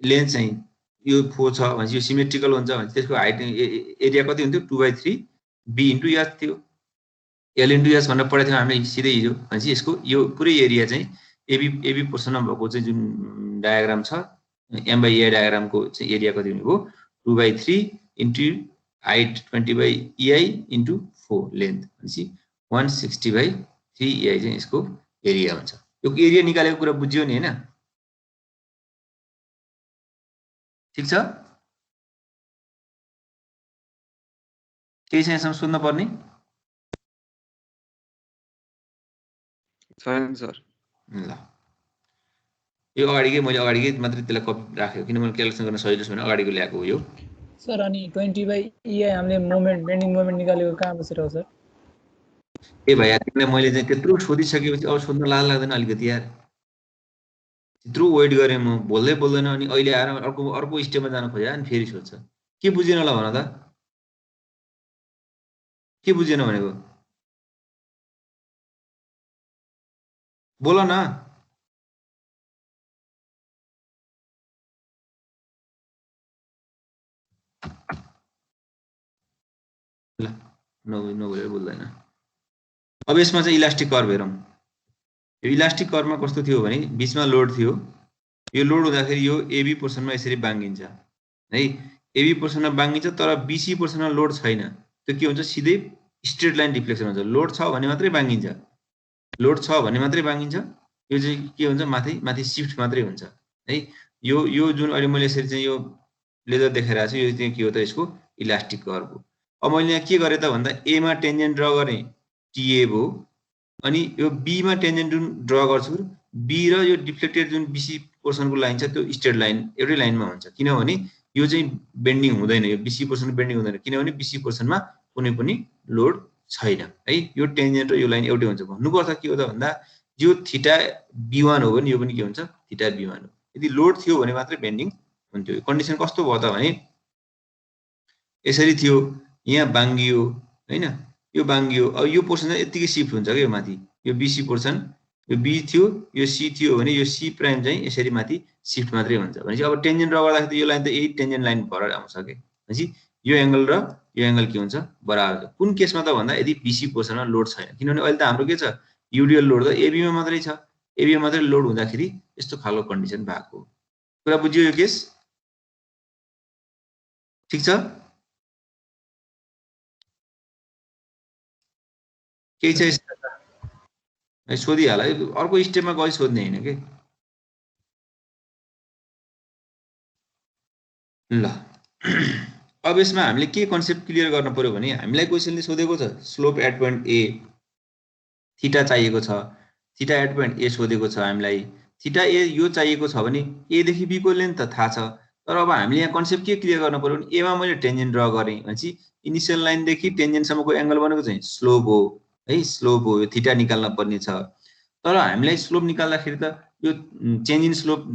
लेन्थ चाहिँ यो 4 छ भनेपछि यो सिमेट्रिकल हुन्छ। भने त्यसको हाइट एरिया कति हुन्थ्यो 2/3 b इन्टु s थियो। l इन्टु s भनेर पढेको थियौँ हामीले सिधै हिजो। भनेपछि यसको यो पुरै एरिया चाहिँ एबी पोर्सनमा भएको चाहिँ जुन डायग्राम छ m/a डायग्रामको चाहिँ एरिया कति हुने भयो 2/3 into height 20/ei into 4 length भनेपछि 160/3 ei चाहिँ यसको एरिया हुन्छ। यो एरिया निकालेको कुरा बुझ्यो नि हैन? ठीक छ? केही चाहिँ यसमा सोध्न पर्ने? छैन सर। ल यो अगाडिकै मैले अगाडिकै मात्रै त्यसलाई कपी राखेको किन मैले क्याल्कुलेसन गर्न सजिलो छ भने अगाडिको ल्याएको हो यो। सर अनि 20/ei हामीले मोमेन्ट बेन्डिङ मोमेन्ट निकालेको कहाँ बसेर हो सर? ए भाइ तिमीलाई मैले चाहिँ त्यत्रो सोधिसकेपछि अब सोध्न लाग्दैन अलिकति यार। त्यत्रो वेट गरेँ म बोल्दैन अनि अहिले आएर अर्को स्टेपमा जान खोज्यो अनि फेरि सोध्छ। के बुझेन होला भन त? के बुझेन भनेको? बोल न। ल नबोलेर बोल्दैन। अब यसमा चाहिँ इलास्टिक कर्भ हेरौँ। यो इलास्टिक कर्भमा कस्तो थियो भने बीचमा लोड थियो। यो लोड हुँदाखेरि यो एबी पोर्सनमा यसरी बाङ्गिन्छ है। एबी पोर्सनमा बाङ्गिन्छ तर बीसी पोर्सनमा लोड छैन। त्यो के हुन्छ सिधै स्ट्रेट लाइन डिफ्लेक्सन हुन्छ। लोड छ भने मात्रै बाङ्गिन्छ। यो चाहिँ के हुन्छ माथि शिफ्ट मात्रै हुन्छ है। यो जुन अहिले मैले यसरी चाहिँ यो लेजर देखाइरहेको छु यो चाहिँ के हो त यसको इलास्टिक कर्भ हो। अब मैले यहाँ के गरेँ त भन्दा ए मा टेन्जेन्ट ड्र गरेँ टीए भयो। अनि यो बी मा टेन्जेन्ट जुन ड्र गर्छु बी र यो डिफ्लेक्टेड जुन बीसी पोर्सनको लाइन छ त्यो स्ट्रेट लाइन एउटै लाइनमा हुन्छ। किनभने यो चाहिँ बेन्डिङ हुँदैन। यो बीसी पोर्सनको बेन्डिङ हुँदैन किनभने बीसी पोर्सनमा कुनै पनि लोड छैन है। यो टेन्जेन्ट र यो लाइन एउटै हुन्छ। भन्नुको अर्थ के हो त भन्दा यो थीटा b1 हो भने यो पनि के हुन्छ थीटा b1 हो। यदि लोड थियो भने मात्रै बेन्डिङ हुन्थ्यो। कन्डिसन कस्तो भयो त भने यसरी थियो यहाँ बाङ्गियो हैन। यो बाङ्गियो। अब यो पोर्सन चाहिँ यतिकै शिफ्ट हुन्छ के यो माथि यो बीसी पोर्सन यो बी थियो यो सी थियो भने यो सी प्राइम चाहिँ यसरी माथि शिफ्ट मात्रै हुन्छ। भनेपछि अब टेन्जेन्ट ड्र गर्दाखेरि यो लाइन त यही टेन्जेन्ट लाइन भएर आउँछ के। भनेपछि यो एंगल र यो एंगल के हुन्छ बराबर। कुन केसमा त भन्दा यदि बीसी पोर्सनमा लोड छैन। किनभने अहिले त हाम्रो के छ यूडीएल लोड त एबी मा मात्रै छ। एबी मा मात्रै लोड हुँदाखेरि यस्तो खालको कन्डिसन भएको कुरा बुझ्यो यो केस? ठीक छ? केही छ सोधिहाल अर्को स्टेपमा गई सोध्ने हैन के। ल अब यसमा हामीले के कन्सेप्ट क्लियर गर्न पर्यो भने हामीलाई क्वेशनले सोधेको छ slope at point A theta चाहिएको छ। थीटा एट पोइन्ट ए सोधेको छ हामीलाई। थीटा ए यो चाहिएको छ भने ए देखि बी को लेन्थ त थाहा छ। तर अब हामीले यहाँ कन्सेप्ट के क्लियर गर्न पर्यो भने ए मा मैले टेन्जेन्ट ड्र गरेँ भनेपछि इनिशियल लाइन देखि टेन्जेन्ट सम्मको एंगल बनेको चाहिँ स्लोप हो है। स्लोप हो यो थीटा निकाल्न पर्ने छ। तर हामीलाई स्लोप निकाल्दाखेरि त यो चेन्ज इन स्लोप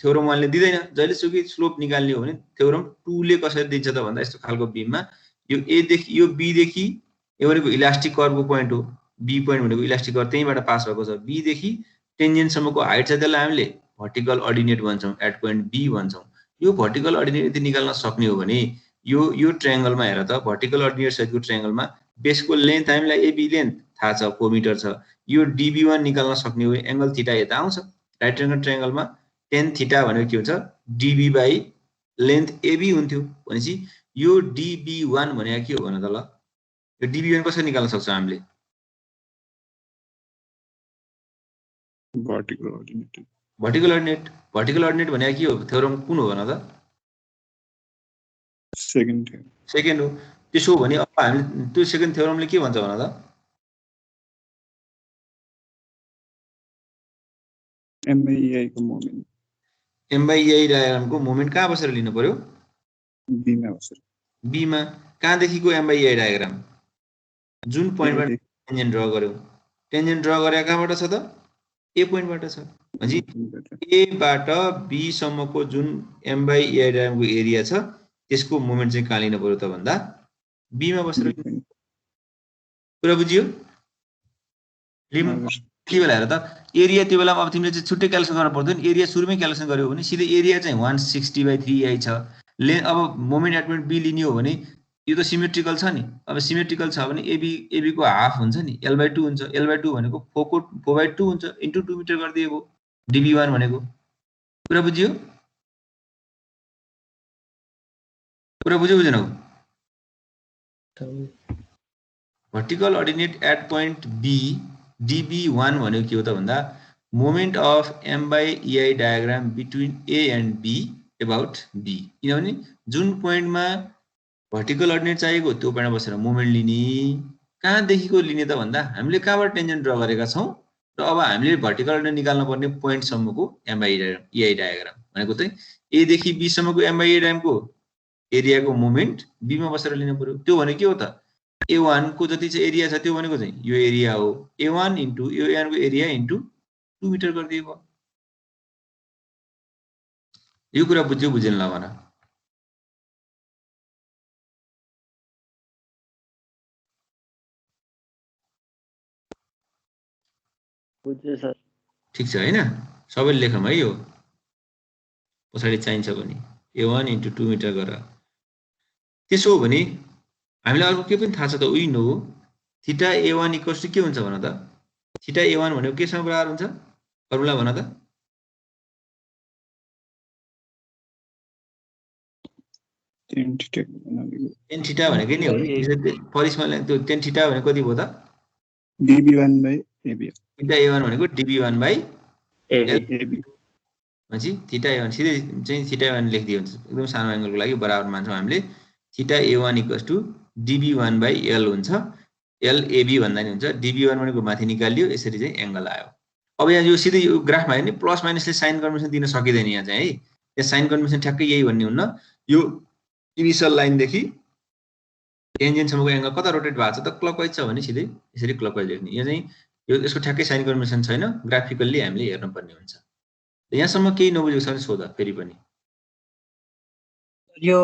थ्योरम 1 ले दिदैन। जहिलेसुकै स्लोप निकाल्ने हो भने थ्योरम 2 ले कसरी दिन्छ त भन्दा यस्तो खालको बीममा यो ए देखि यो बी देखि यो भनेको इलास्टिक कर्भको पोइन्ट हो। बी पोइन्ट भनेको इलास्टिक कर्भ त्यहीबाट पास भएको छ। बी देखि टेन्जेन्ट सम्मको हाइट छ त्यसलाई हामीले भर्टिकल अर्डिनेट भन्छौं एट पोइन्ट बी भन्छौं। यो भर्टिकल अर्डिनेट यदि निकाल्न सक्ने हो भने यो ट्रायंगलमा हेर त भर्टिकल अर्डिनेट सहितको ट्रायंगलमा बेसको लेन्थ हामीलाई एबी लेन्थ थाहा छ 4 मिटर छ। यो db1 निकाल्न सक्ने हो एंगल थीटा यता आउँछ। राइट एंगल ट्रायंगलमा tan थीटा भनेको के हुन्छ db बाइ लेन्थ ab हुन्थ्यो। भनेपछि यो db1 भनेको के हो भन त ल यो DB1 कसरी निकाल्न सक्छौँ हामीले? भर्टिकल अर्डिनेट भर्टिकल अर्डिनेट भने के हो? थ्योरम कुन हो भन त? सेकेन्ड हो। त्यसो भने अब हामी त्यो सेकेन्ड थ्योरमले के भन्छ भन त? M/EI को मोमेन्ट M/EI डायग्रामको मोमेन्ट कहाँ बसेर लिनु पर्यो? B मा बसेर। B मा। कहाँदेखिको M/EI डायग्राम? जुन पोइन्टबाट टेन्जेन्ट ड्रा गर्यो। टेन्जेन्ट ड्रा गरे कहाँबाट छ त? A पोइन्टबाट छ। भनेपछि A बाट B सम्मको जुन M/EI डायग्रामको एरिया छ त्यसको मोमेन्ट चाहिँ कहाँ लिनु पर्यो त भन्दा B मा बसेर। कुरा बुझियो? के बेला हेर त एरिया त्यो बेलामा अब तिमीले चाहिँ छुट्टै क्याल्कुलेसन गर्न पर्दैन। एरिया सुरुमै क्याल्कुलेसन गर्यो भने सिधै एरिया चाहिँ 160/3 छ। अब मोमेन्ट एट पोइन्ट B लिने हो भने यो त सिमेट्रिकल छ नि। अब सिमेट्रिकल छ भने AB को हाफ हुन्छ नि, L/2 हुन्छ। L/2 भनेको 4/2 हुन्छ इन्टु 2 मिटर गरिदिए भयो DB1 भनेको। कुरा बुझियो? कुरा बुझ्यो बुझेनौ? Vertical ordinate at point B DB1 भनेको के हो त भन्दा moment of M/EI diagram between A and B about B। किनभने जुन पोइन्टमा भर्टिकल अर्डिनेट चाहिएको त्यो पोइन्टमा बसेर मोमेन्ट लिने। कहाँदेखिको लिने त भन्दा हामीले कहाँबाट टेन्जेन्ट ड्रा गरेका छौँ र अब हामीले भर्टिकल अर्डिनेट निकाल्न पर्ने पोइन्टसम्मको M/EI डायग्राम भनेको चाहिँ A देखि B सम्मको M/EI डायग्रामको एरियाको मोमेन्ट B मा बसेर लिनु पर्यो। त्यो भने के हो त? A1 को जति चाहिँ एरिया छ त्यो भनेको चाहिँ यो एरिया हो। A1 इन्टु यो A1 को एरिया इन्टु 2 मिटर गरिदिए भयो। यो कुरा बुझ्यो बुझेन ल भन? बुझ्यो सर। ठिक छ हैन? सबैले लेखौँ है यो। पछाडि चाहिन्छ भने A1 इन्टु 2 मिटर गर। त्यसो हो भने हामीलाई अर्को के पनि थाहा छ त? उही no theta A1 equals to के हुन्छ भन त? थीटा A1 भनेको केसँग बराबर हुन्छ? फर्मुला भन त? टेन थीटा भनेको नि हो नि। परिसमा त्यो टेन थीटा भनेको कति भयो त? DB1/AB। थीटा A1 भनेको DB1/AB। भनेपछि थीटा A1 सिधै चाहिँ थीटा A1 लेखिदियो हुन्छ। एकदम सानो एङ्गलको लागि बराबर मान्छौँ हामीले। Theta A1 equals to DB1/L हुन्छ। LAB भन्दा नि हुन्छ। DB1 भनेको माथि निकालियो, यसरी चाहिँ एङ्गल आयो। अब यहाँ यो सिधै यो ग्राफमा हेर्ने प्लस माइनसले साइन कन्भेन्सन दिन सकिँदैन यहाँ चाहिँ है। यहाँ साइन कन्भेन्सन ठ्याक्कै यही भन्ने हुन्न। यो इनिसियल लाइनदेखि टेन्जेन्टसम्मको एङ्गल कता रोटेट भएको छ त? क्लकवाइज छ भने सिधै यसरी क्लकवाइज लेख्ने। यहाँ चाहिँ यो यसको ठ्याक्कै साइन कन्भेन्सन छैन। ग्राफिकल्ली हामीले हेर्नुपर्ने हुन्छ। यहाँसम्म केही नबुझेको छ भने सोध फेरि पनि। यो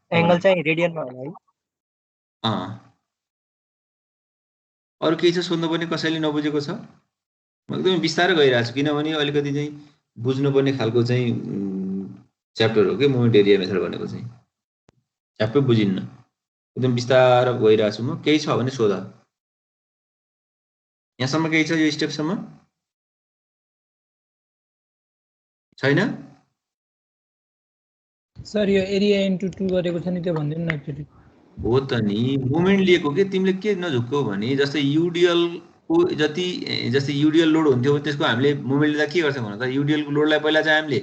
एंगल चाहिँ रेडियनमा होला है? अरु केही छ सोध्नुपर्ने? कसैले नबुझेको छ? म एकदमै बिस्तारै गइरहेको छु किनभने अलिकति चाहिँ बुझ्नुपर्ने खालको चाहिँ च्याप्टर हो के मोमेन्ट एरिया मेथड भनेको चाहिँ। च्याप्टर बुझिन्न, एकदम बिस्तारै गइरहेको छु म। केही छ भने सोध। यहाँसम्म केही छ? यो स्टेपसम्म छैन? सर यो एरिया इन्टु 2 गरेको छ नि, त्यो भन्दिनु न एकचोटि। हो त नि, मोमेन्ट लिएको के तिमीले के नझुक्कौ भने जस्तै युडिएल को जस्तै युडिएल लोड हुन्थ्यो त्यसको हामीले मोमेन्ट लिँदा के गर्थ्यौं भने त युडिएल को लोडलाई पहिला चाहिँ हामीले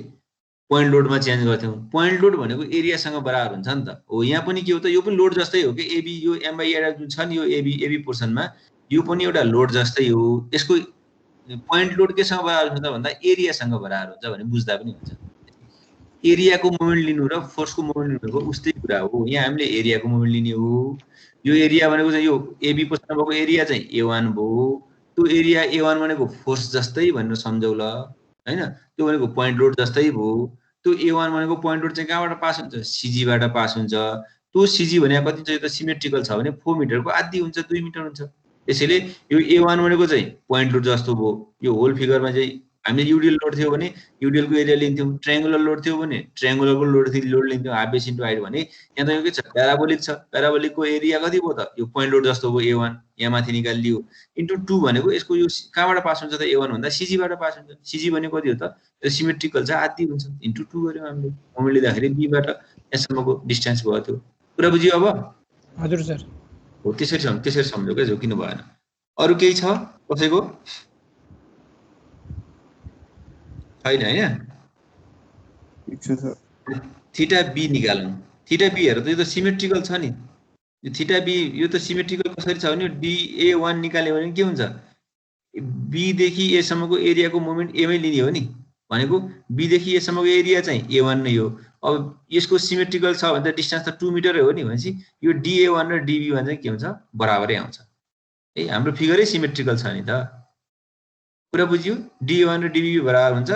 पोइन्ट लोडमा चेन्ज गर्थ्यौं। पोइन्ट लोड भनेको एरियासँग बराबर हुन्छ नि त। हो यहाँ पनि के हो त, यो पनि लोड जस्तै हो के। एबी यो एमआई जुन छ नि यो एबी पोर्सनमा यो पनि एउटा लोड जस्तै हो। यसको पोइन्ट लोड केसँग बराबर हुन्छ भन्दा एरियासँग बराबर हुन्छ भने बुझ्दा पनि हुन्छ। एरियाको मोमेन्ट लिनु र फोर्सको मोमेन्ट लिनुको उस्तै कुरा हो। यहाँ हामीले एरियाको मोमेन्ट लिने हो। यो एरिया भनेको चाहिँ यो एबी पोर्सनमा भएको एरिया चाहिँ A1 भयो। त्यो एरिया A1 भनेको फोर्स जस्तै भनेर सम्झौ ल, हैन? त्यो भनेको पोइन्ट लोड जस्तै भयो। त्यो A1 भनेको पोइन्ट लोड चाहिँ कहाँबाट पास हुन्छ? सीजी बाट पास हुन्छ। त्यो सीजी भनेको कति चाहिँ त सिमेट्रिकल छ भने 4 मिटरको आधी हुन्छ, 2 मिटर हुन्छ। त्यसैले यो A1 भनेको चाहिँ पोइन्ट लोड जस्तो भयो। यो होल फिगरमा चाहिँ हामीले युडिएल लोड थियो भने युडिएल को एरिया लिन्थ्यौं, ट्रायंगुलर लोड थियो भने ट्रायंगुलरको लोड लिन्थ्यौं, हाफ बेस इन्टु हाइट भने। यहाँ त यो के छ, प्याराबोलिक छ। प्याराबोलिकको एरिया कति भयो त? यो पोइन्ट लोड जस्तो भयो A1, यहाँ माथि निकालियो इन्टु 2 भनेको यसको यो कहाँबाट पास हुन्छ त? A1 भन्दा सीजी बाट पास हुन्छ। सीजी भनेको कति हो त? यो सिमेट्रिकल छ, आधी हुन्छ, इन्टु 2 गर्यौं हामीले। मोमेन्ट लिँदाखेरि B बाट यसम्मको डिस्टेन्स भयो त्यो। कुरा बुझियो अब? हजुर सर। हो त्यसरी सम्झौ क्या, झुकिनु भएन। अरू केही छ कसैको? छैन हैन? ठिक छ सर। थीटा बी निकालौँ। थीटा बी हेर त यो त सिमेट्रिकल छ नि, यो थीटा बी यो त सिमेट्रिकल कसरी छ भने DA1 निकाल्यो भने के हुन्छ, बी देखि ए सम्मको एरियाको मोमेन्ट एमै लिने हो नि, भनेको बी देखि ए सम्मको एरिया चाहिँ A1 नै हो। अब यसको सिमेट्रिकल छ भने त डिस्टेन्स त 2 मिटरै हो नि, भनेपछि यो DA1 र DB1 चाहिँ के हुन्छ, बराबरै आउँछ। है हाम्रो फिगरै सिमेट्रिकल छ नि त, कुरा बुझियो? DA1 र DB बराबर हुन्छ,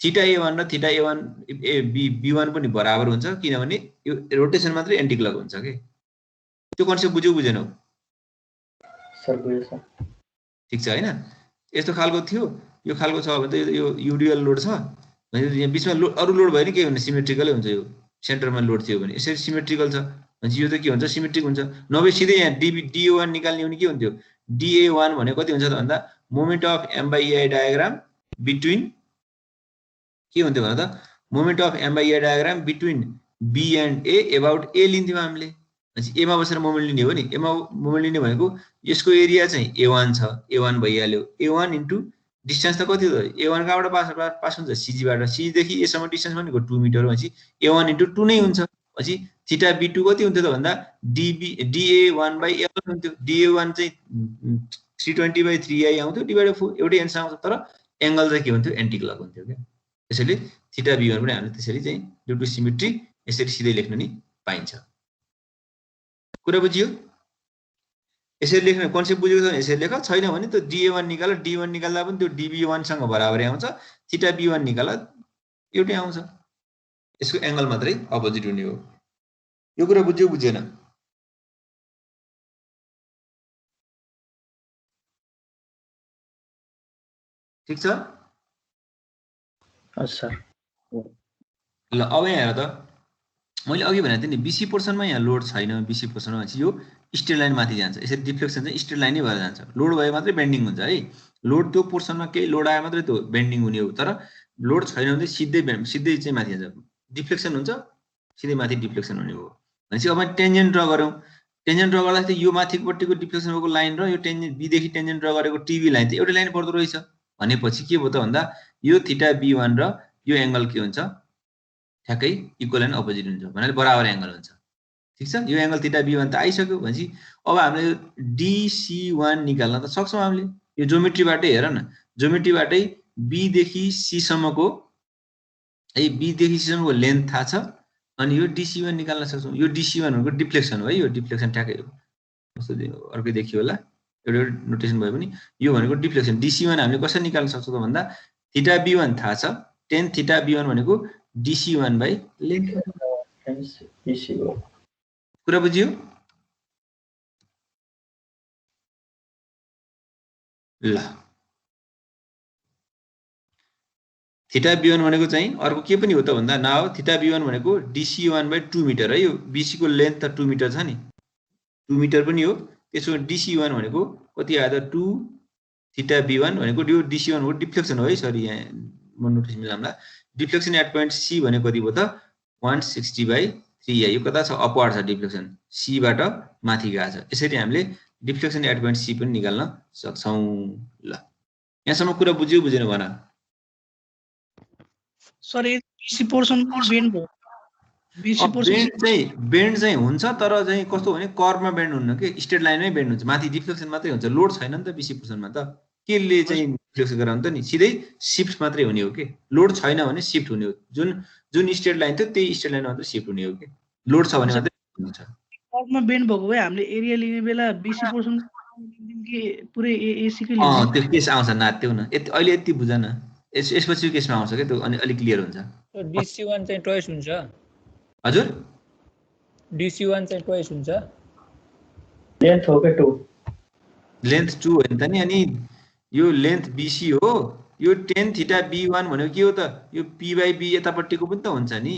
थीटा A1 र थीटा A1 B1 पनि बराबर हुन्छ, किनभने यो रोटेसन मात्रै एन्टी क्लक हुन्छ के। त्यो कन्सेप्ट बुझ्यौ बुझेनौ? सर बुझ्यो सर। ठीक छ हैन? यस्तो खालको थियो, यो खालको छ भने त यो युडिएल लोड छ भने यहाँ बीचमा अरु लोड भयो नि के हुन्छ, सिमेट्रिकलै हुन्छ। यो सेन्टरमा लोड थियो भने यसरी सिमेट्रिकल छ भने यो त के हुन्छ, सिमेट्रिक हुन्छ। नभए सिधै यहाँ DA1 निकाल्ने हो भने के हुन्थ्यो, DA1 भने कति हुन्छ त भन्दा moment of M/EI diagram between के हुन्थ्यो भने त moment of M/EI diagram between B and A about A लिन्थ्यौँ हामीले। ए मा बसेर मोमेन्ट लिने हो नि, ए मा मोमेन्ट लिने भनेको यसको एरिया चाहिँ A1 छ, A1 भइहाल्यो, A1 इन्टु डिस्टेन्स त कति हो त, A1 कहाँबाट पास हुन्छ, CG बाट, CG देखि A सम्म डिस्टेन्स भनेको 2 मिटर हो भनेपछि A1 इन्टु 2 नै हुन्छ। भनेपछि थीटा B2 कति हुन्थ्यो त भन्दा DA1/L हुन्थ्यो। DA1 चाहिँ 320/3i आउँथ्यो डिभाइडेड 4, एउटै एन्सर आउँछ, तर एंगल चाहिँ के हुन्थ्यो, एन्टी क्लक हुन्थ्यो क्या। त्यसैले थीटा B1 पनि हामीले त्यसरी चाहिँ ड्यु टु सिमेट्री यसरी सिधै लेख्न नि पाइन्छ। कुरा बुझियो? यसरी लेख्ने कन्सेप्ट बुझेको छ भने यसरी लेख, छैन भने त DA1 निकाल, D1 निकाल्दा पनि त्यो DB1 सँग बराबरै आउँछ, थीटा B1 निकाल एउटै आउँछ, यसको एंगल मात्रै अपोजिट हुने हो। यो कुरा बुझ्यो बुझेन? ठीक छ? हजुर सर। ल अब यहाँ हेर त, मैले अघि भनेको थिएँ नि BC पोर्सनमा यहाँ लोड छैन, BC पोर्सनमा यो स्ट्रेट लाइन माथि जान्छ, यसरी डिफ्लेक्सन चाहिँ स्ट्रेट लाइन नै भएर जान्छ। लोड भए मात्रै बेन्डिङ हुन्छ है, लोड त्यो पोर्सनमा केही लोड आए मात्रै त्यो बेन्डिङ हुने हो, तर लोड छैन भने सिधै चाहिँ माथि जान्छ, डिफ्लेक्सन हुन्छ सिधै माथि डिफ्लेक्सन हुने हो। भनेपछि अब टेन्जेन्ट ड्र गरौँ। टेन्जेन्ट ड्र गर्दाखेरि यो माथिपट्टिको डिफ्लेक्सन भएको लाइन र यो टेन्जेन्ट B देखि टेन्जेन्ट ड्र गरेको TB लाइन त एउटै लाइन पर्दो रहेछ। भनेपछि के भयो त भन्दा यो थीटा B1 र यो एंगल के हुन्छ, ठ्याक्कै इक्वल एन्ड अपोजिट हुन्छ, भन्नाले बराबर एंगल हुन्छ। ठीक छ? यो एंगल थीटा B1 त आइसक्यो भनेपछि अब हामीले DC1 निकाल्न त सक्छौँ हामीले। यो ज्योमेट्रीबाटै हेर न, ज्योमेट्रीबाटै B देखि C सम्मको है, B देखि C सम्मको लेन्थ थाहा छ, अनि यो DC1 निकाल्न सक्छौँ। यो DC1 भनेको डिफ्लेक्सन हो है, यो डिफ्लेक्सन ठ्याक्कै हो, कस्तो अर्कै देखियो होला, एउटा नोटेसन भए पनि यो भनेको डिफ्लेक्सन। DC1 हामीले कसरी निकाल्न सक्छौँ त भन्दा थीटा B1 थाहा छ, tan थीटा B1 भनेको DC1/लेन्थ। कुरा बुझियो? ल थीटा B1 भनेको चाहिँ अर्को के पनि हो त भन्दा न हो, थीटा B1 भनेको DC1/2 मिटर है, यो BC को लेन्थ त 2 मिटर छ नि, 2 मिटर पनि हो। त्यसो DC1 भनेको कति आयो त 2 थीटा B1 भनेको यो DC1 हो डिफ्लेक्सन हो है, सरी यहाँ म नोटेसन मिलाउँला, डिफ्लेक्सन एट पोइन्ट C भनेको कति भयो त 160/3i, यो कता छ, अपवार्ड छ डिफ्लेक्सन, C बाट माथि गएको छ। यसरी हामीले डिफ्लेक्सन एट पोइन्ट C पनि निकाल्न सक्छौं। ल यहाँसम्म कुरा बुझ्यो बुझेन भन? सर BC पोर्सन बेन्ड भयो, BC पोर्सन बेन्ड चाहिँ हुन्छ, तर चाहिँ कस्तो भने कर्वमा बेन्ड हुन्न के, स्ट्रेट लाइनमै बेन्ड हुन्छ, माथि डिफ्लेक्सन मात्रै हुन्छ। लोड छैन नि त BC पोर्सनमा, त केले चाहिँ डिफ्लेक्सन गराउनु त नि, सिधै शिफ्ट मात्रै हुने हो के। लोड छैन भने शिफ्ट हुने हो, जुन स्ट्रेट लाइन थियो त्यही स्ट्रेट लाइनमा मात्रै शिफ्ट हुने हो के, लोड छ भने मात्रै हुन्छ। कर्वमा बेन्ड भएको भए हामीले एरिया लिने बेला BC पोर्सन के पुरै AC कै लिने? त्यो केस आउँछ, नात्यौ न, यति अहिले यति बुझ न, यसपछि केसमा आउँछ के, त्यो अनि अलि क्लियर हुन्छ। DC1 चाहिँ ट्वाइस हुन्छ। हजुर DC1 चाहिँ ट्वाइस हुन्छ, लेन्थ हो के 2, लेन्थ 2 हो नि त नि, अनि यो लेन्थ BC हो, यो tan थीटा B1 भनेको के हो त, यो P/B यतापट्टिको पनि त हुन्छ नि,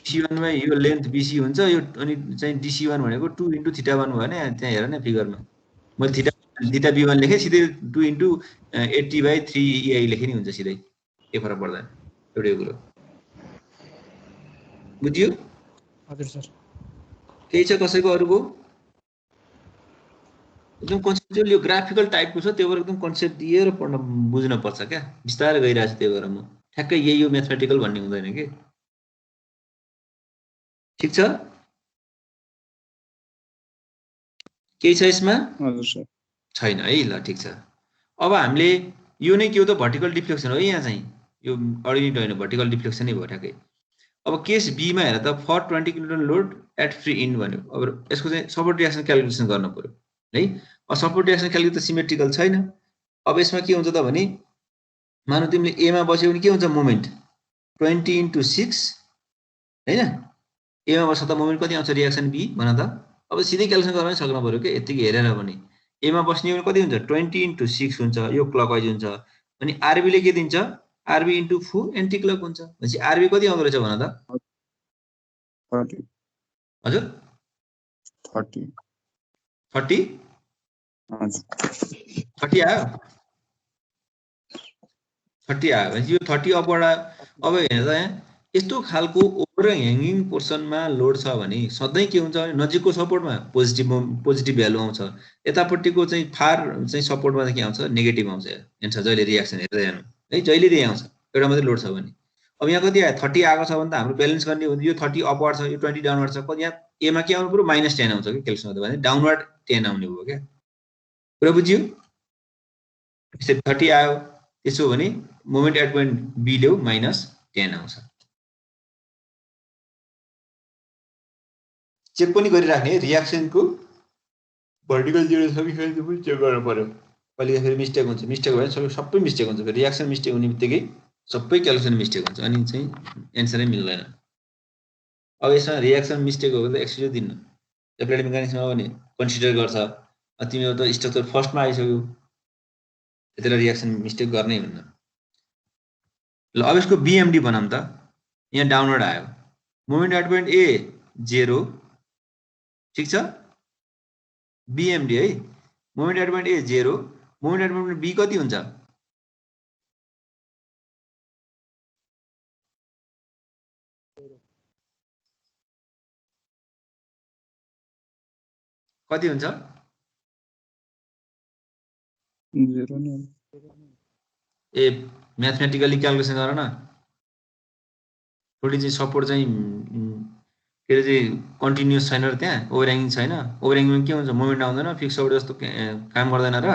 DC1 यो लेन्थ BC हुन्छ, यो अनि चाहिँ DC1 भनेको 2 इन्टु थीटा 1 भयो नि, त्यहाँ हेर न फिगरमा, मैले थीटा B1 लेखेँ, सिधै 2 इन्टु 80/3ei लेखे नि हुन्छ सिधै, के फरक पर्दैन, एउटै कुरो। बुझ्यो? हजुर सर। केही छ कसैको अरूको? एकदम कन्सेप्चुअल यो ग्राफिकल टाइपको छ, त्यो भएर एकदम कन्सेप्ट दिएर पढ्न बुझ्न पर्छ क्या, बिस्तारै गइरहेको छु, त्यो भएर म ठ्याक्कै यही हो म्याथमेटिकल भन्ने हुँदैन कि। ठिक छ, केही छ यसमा? हजुर सर। छैन है, ल ठिक छ। अब हामीले यो नै के हो त, भर्टिकल डिफ्लेक्सन हो यहाँ चाहिँ, यो अर्डिनेट होइन, भर्टिकल डिफ्लेक्सनै भयो ठ्याक्कै। अब केस बीमा हेर त, for 20 kilonewton load at free end भन्यो। अब यसको चाहिँ सपोर्ट रिएक्सन क्यालकुलेसन गर्नु पर्यो है। अब सपोर्ट रिएक्सन क्यालकुलेट त सिमेट्रिकल छैन। अब यसमा के हुन्छ त भने, मानौ तिमीले एमा बस्यो भने के हुन्छ मोमेन्ट 20 × 6 हैन, एमा बस्दा त मोमेन्ट कति आउँछ रिएक्सन बी भन त। अब सिधै क्यालकुलेसन गर्न सक्नु पर्यो के, यतिकै हेरेर पनि। एमा बस्ने भने कति हुन्छ 20 × 6 हुन्छ, यो क्लकवाइज हुन्छ। अनि आरबीले के दिन्छ, आरबी इन्टु फु एन्टी क्लक हुन्छ। भनेपछि आरबी कति आउँदो रहेछ भन त? 30 हजुर 30 30 हजुर 30 आयो, 30 आयो भनेपछि यो 30 अपवर्ड आयो। अब हेर्दा त यहाँ यस्तो खालको ओभर ह्याङ्गिङ पोर्सनमा लोड छ भने सधैँ के हुन्छ भने नजिकको सपोर्टमा पोजिटिभ भ्यालु आउँछ, यतापट्टिको चाहिँ फार चाहिँ सपोर्टमा चाहिँ के आउँछ, नेगेटिभ आउँछ। हेर्छ जहिले रिएक्सन हेर्दै जानु है, जहिले त्यही आउँछ, एउटा मात्रै लोड छ भने। अब यहाँ कति आयो 30 आएको छ भने त हाम्रो ब्यालेन्स गर्ने हो, यो 30 अपवर्ड छ, यो 20 डाउनवर्ड छ। कति यहाँ एमा के आउनु पर्यो -10 आउँछ कि क्यालकुलेसन गर्दा, भने डाउनवर्ड 10 आउने भयो क्या। कुरा बुझ्यो? यसरी 30 आयो, त्यसो भने मोमेन्ट एट पोइन्ट बी ल्याउ -10 आउँछ। चेक पनि गरिराख्ने रिएक्सनको भर्टिकल जिरो छ कि छैन त्यो पनि चेक गर्नु पर्यो। कहिले फेरि मिस्टेक हुन्छ, मिस्टेक भयो सबै मिस्टेक हुन्छ, फेरि रिएक्सन मिस्टेक हुने बित्तिकै सबै क्यालकुलेसन मिस्टेक हुन्छ, अनि चाहिँ एन्सरै मिल्दैन। अब यसमा रिएक्सन मिस्टेक हो भने त एक्सक्युज दिनु, एप्लाइड मेकानिक्समा भने कन्सिडर गर्छ। तिमीहरू त स्ट्रक्चर फर्स्टमा आइसक्यो, त्यतिलाई रिएक्सन मिस्टेक गर्नै हुन्न। ल अब यसको बीएमडी बनाऊँ त। यहाँ डाउनवर्ड आयो, मोमेन्ट एट पोइन्ट ए 0, ठिक छ, बीएमडी है। Moment at point A 0, moment at point B कति हुन्छ? कति हुन्छ? 0 नै। ए म्याथमेटिकली क्यालकुलेसन गर न, थोडी चाहिँ सपोर्ट चाहिँ के अरे चाहिँ कन्टिन्युस छैन र त्यहाँ ओभरह्याङ्गिङ छैन। ओभरह्याङ्गिङमा के हुन्छ, मोमेन्ट आउँदैन, फिक्स सपोर्ट जस्तो काम गर्दैन र।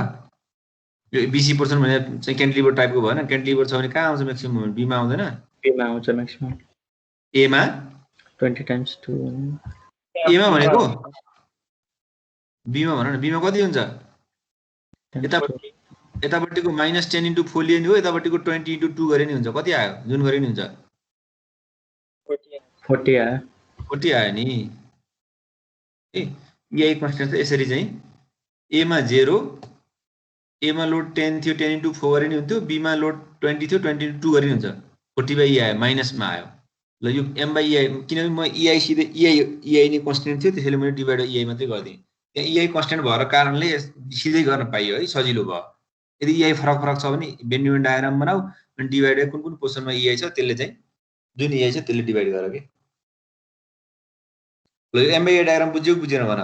यो बीसी पोर्सन भने चाहिँ क्यान्टिलिभर टाइपको भएन, क्यान्टिलिभर छ भने कहाँ आउँछ म्याक्सिमम मोमेन्ट? बीमा आउँदैन, बीमा आउँछ म्याक्सिमम। एमा 20 × 2 एमा भनेको बीमा भन न, बीमा कति हुन्छ? यतापट्टिको -10 × 4 लिने हो, यतापट्टिको 20 × 2 गरे नि हुन्छ। कति आयो? जुन गरे नि हुन्छ 40 आयो। 40 आयो नि ए। यही कन्स्टेन्ट चाहिँ यसरी चाहिँ एमा 0, एमा लोड 10 थियो, 10 × 4 गरे नि हुन्थ्यो, बीमा लोड 20 थियो, 20 × 2 गरे नि हुन्छ। 40/E आयो, माइनसमा आयो। ल यो m/E आयो, किनभने म EI सिधै EI नै कन्स्टेन्ट थियो, त्यसैले मैले डिभाइड EI मात्रै गरिदिएँ। त्यहाँ EI कन्स्टेन्ट भएर कारणले सिधै गर्न पाइयो है, सजिलो भयो। यदि EI फरक छ भने बेन्ड मोमेन्ट डायग्राम बनाऊ, अनि डिभाइड कुन कुन पोजिसनमा EI छ त्यसले चाहिँ जुन EI छ त्यसले डिभाइड गर के। ल यो m/E डायग्राम बुझ्यो बुझेन भन?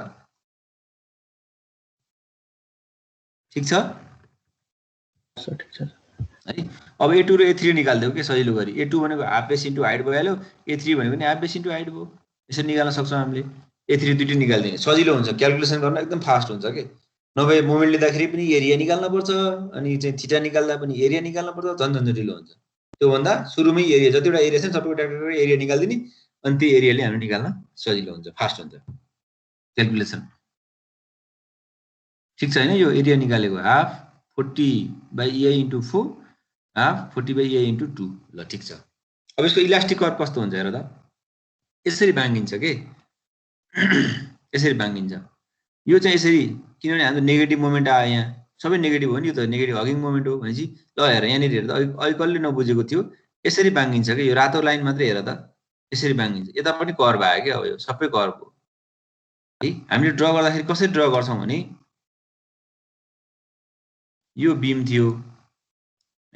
ठिक छ है। अब A2 र A3 निकाल्दियो के सजिलो गरी। A2 भनेको हाफ बेस इन्टु हाइट भइहाल्यो, A3 भनेको नि हाफ बेस इन्टु हाइट भयो। यसरी निकाल्न सक्छौँ हामीले। A3 दुईटै निकाल्दिने, सजिलो हुन्छ, क्यालकुलेसन गर्न एकदम फास्ट हुन्छ के। नभए मोमेन्ट लिँदाखेरि पनि एरिया निकाल्न पर्छ, अनि चाहिँ थीटा निकाल्दा पनि एरिया निकाल्न पर्छ, झन् झन्झटिलो हुन्छ। त्योभन्दा सुरुमै एरिया जतिवटा एरिया छ सबैको ट्याक्टर एरिया निकाल्दिने, अनि त्यो एरियाले हामी निकाल्न सजिलो हुन्छ, फास्ट हुन्छ क्यालकुलेसन। ठिक छ हैन? यो एरिया निकालेको हाफ 40/EI × 4, हाफ 40/EI × 2। ल ठिक छ। अब यसको इलास्टिक कर्भ कस्तो हुन्छ हेर त। यसरी भाङ्गिन्छ के, यसरी भाङ्गिन्छ। यो चाहिँ यसरी, किनभने हाम्रो नेगेटिभ मोमेन्ट आयो, यहाँ सबै नेगेटिभ हो नि, यो त नेगेटिभ हगिङ मोमेन्ट हो भनेपछि ल हेर यहाँनिर हेर त, अहिले कसले नबुझेको थियो, यसरी भाङ्गिन्छ कि यो रातो लाइन मात्रै हेर त, यसरी भाङ्गिन्छ। यता पनि कर्भ आयो क्या, अब यो सबै कर्भ हो है। हामीले ड्र गर्दाखेरि कसरी ड्र गर्छौँ भने यो बीम थियो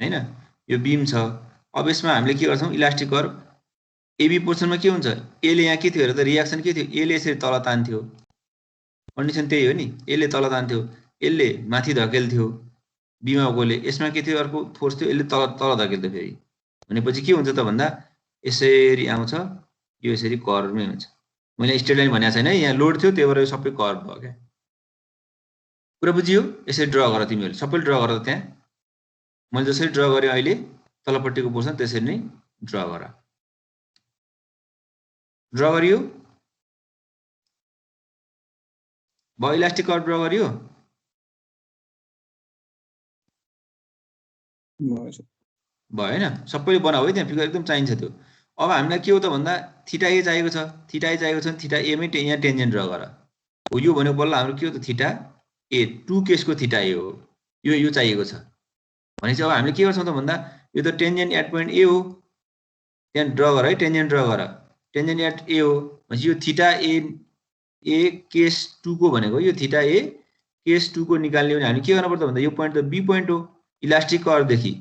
हैन, यो बीम छ। अब यसमा हामीले के गर्छौँ, इलास्टिक कर्भ एबी पोर्सनमा के हुन्छ, एले यहाँ के थियो हेर त, रिएक्सन के थियो, एले यसरी तल तान्थ्यो, कन्डिसन त्यही हो नि, एले तल तान्थ्यो, यसले माथि धकेल्थ्यो बीमा गएकोले, यसमा के थियो अर्को फोर्स थियो यसले तल तल धकेल्थ्यो फेरि। भनेपछि के हुन्छ त भन्दा यसरी आउँछ, यो यसरी कर्वमै हुन्छ। मैले स्ट्रेट लाइन भनेको छैन, यहाँ लोड थियो त्यही भएर सबै कर्व भयो क्या। कुरा बुझियो? यसरी ड्र गर, तिमीहरूले सबै ड्र गर। त्यहाँ मैले जसरी ड्र गरेँ अहिले तलपट्टिको पोर्सन त्यसरी नै ड्र गर। ड्र गरियो भयो, इलास्टिक कर्व ड्र गरियो भयो हैन? सबैले बनाऊ है, त्यहाँ फिगर एकदम चाहिन्छ त्यो। अब हामीलाई के हो त भन्दा थीटा ए चाहिएको छ, थीटा ए चाहिएको छ भने थीटा ए मै यहाँ टेन्जेन्ट ड्र गर। हो यो भनेको बल्ल हाम्रो के हो त थीटा ए, टु केसको थीटा ए हो, यो चाहिएको छ। भनेपछि अब हामीले के गर्छौँ त भन्दा यो त टेन्जेन्ट एट पोइन्ट ए हो, त्यहाँ ड्र गर है, टेन्जेन्ट ड्र गर, टेन्जेन्ट एट ए हो। भनेपछि यो थीटा ए केस 2 को भनेको यो थीटा ए केस 2 को निकाल्ने भने हामी के गर्नु पर्छ भन्दा यो पोइन्ट त बी पोइन्ट हो, इलास्टिक कर्वदेखि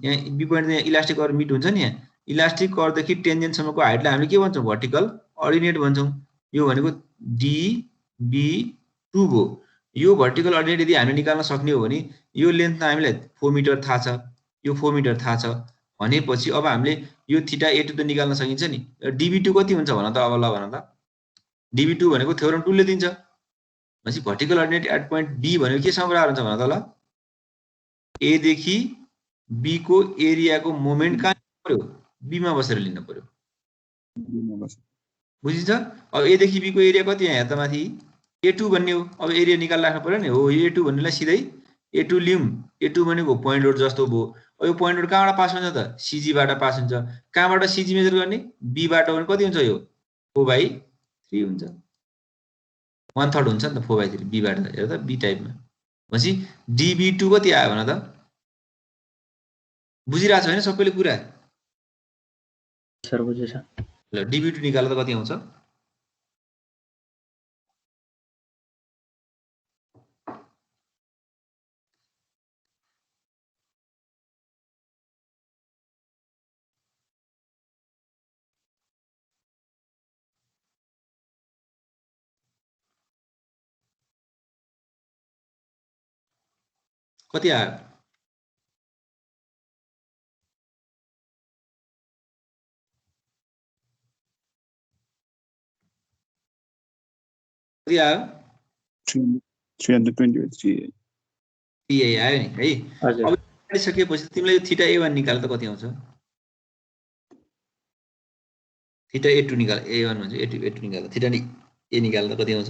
यहाँ बी पोइन्ट यहाँ इलास्टिक कर्व मिट हुन्छ नि, यहाँ इलास्टिक कर्वदेखि टेन्जेन्टसम्मको हाइटलाई हामीले के भन्छौँ भर्टिकल अर्डिनेट भन्छौँ। यो भनेको DB2 हो। यो भर्टिकल अर्डिनेट यदि हामीले निकाल्न सक्ने हो भने यो लेन्थ हामीलाई 4 मिटर थाहा छ, यो 4 मिटर थाहा छ भनेपछि अब हामीले यो थीटा ए2 त निकाल्न सकिन्छ नि। DB2 कति हुन्छ भन त? अब ल भन त, DB2 भनेको थ्योरम 2 ले दिन्छ। भनेपछि vertical ordinate at point B भनेको केसँग बराबर हुन्छ भन त? ल ए देखि बी को एरियाको मोमेन्ट कहाँ पर्यो? बीमा बसेर लिनु पर्यो। बुझिन्छ? अब ए देखि बी को एरिया कति यहाँ हेर त माथि A2 भन्ने हो। अब एरिया निकाल राख्नु पर्यो नि। हो यो A2 भन्नेलाई सिधै A2 लियौँ। A2 भनेको पोइन्ट लोड जस्तो भयो। अब यो पोइन्ट लोड कहाँबाट पास हुन्छ त? CG बाट पास हुन्छ। कहाँबाट CG मेजर गर्ने? B बाट भने कति हुन्छ? यो 4/3 हुन्छ। 1/3 हुन्छ नि त 4/3 B बाट। हेर त B टाइपमा। भनेपछि DB2 कति आयो भन त? बुझिरहेको छ हैन सबैले कुरा? सर बुझेछ। ल DB2 निकाल्दा कति आउँछ? कति आयो? कति आयो? 320/3 यही आयो नि है। अब निकालिसकेपछि तिमीलाई यो थीटा A1 निकाल्दा त कति आउँछ? थीटा A2 निकाल, A1 भन्छ A2 निकाल्दा थीटा ए निकाल्दा कति आउँछ?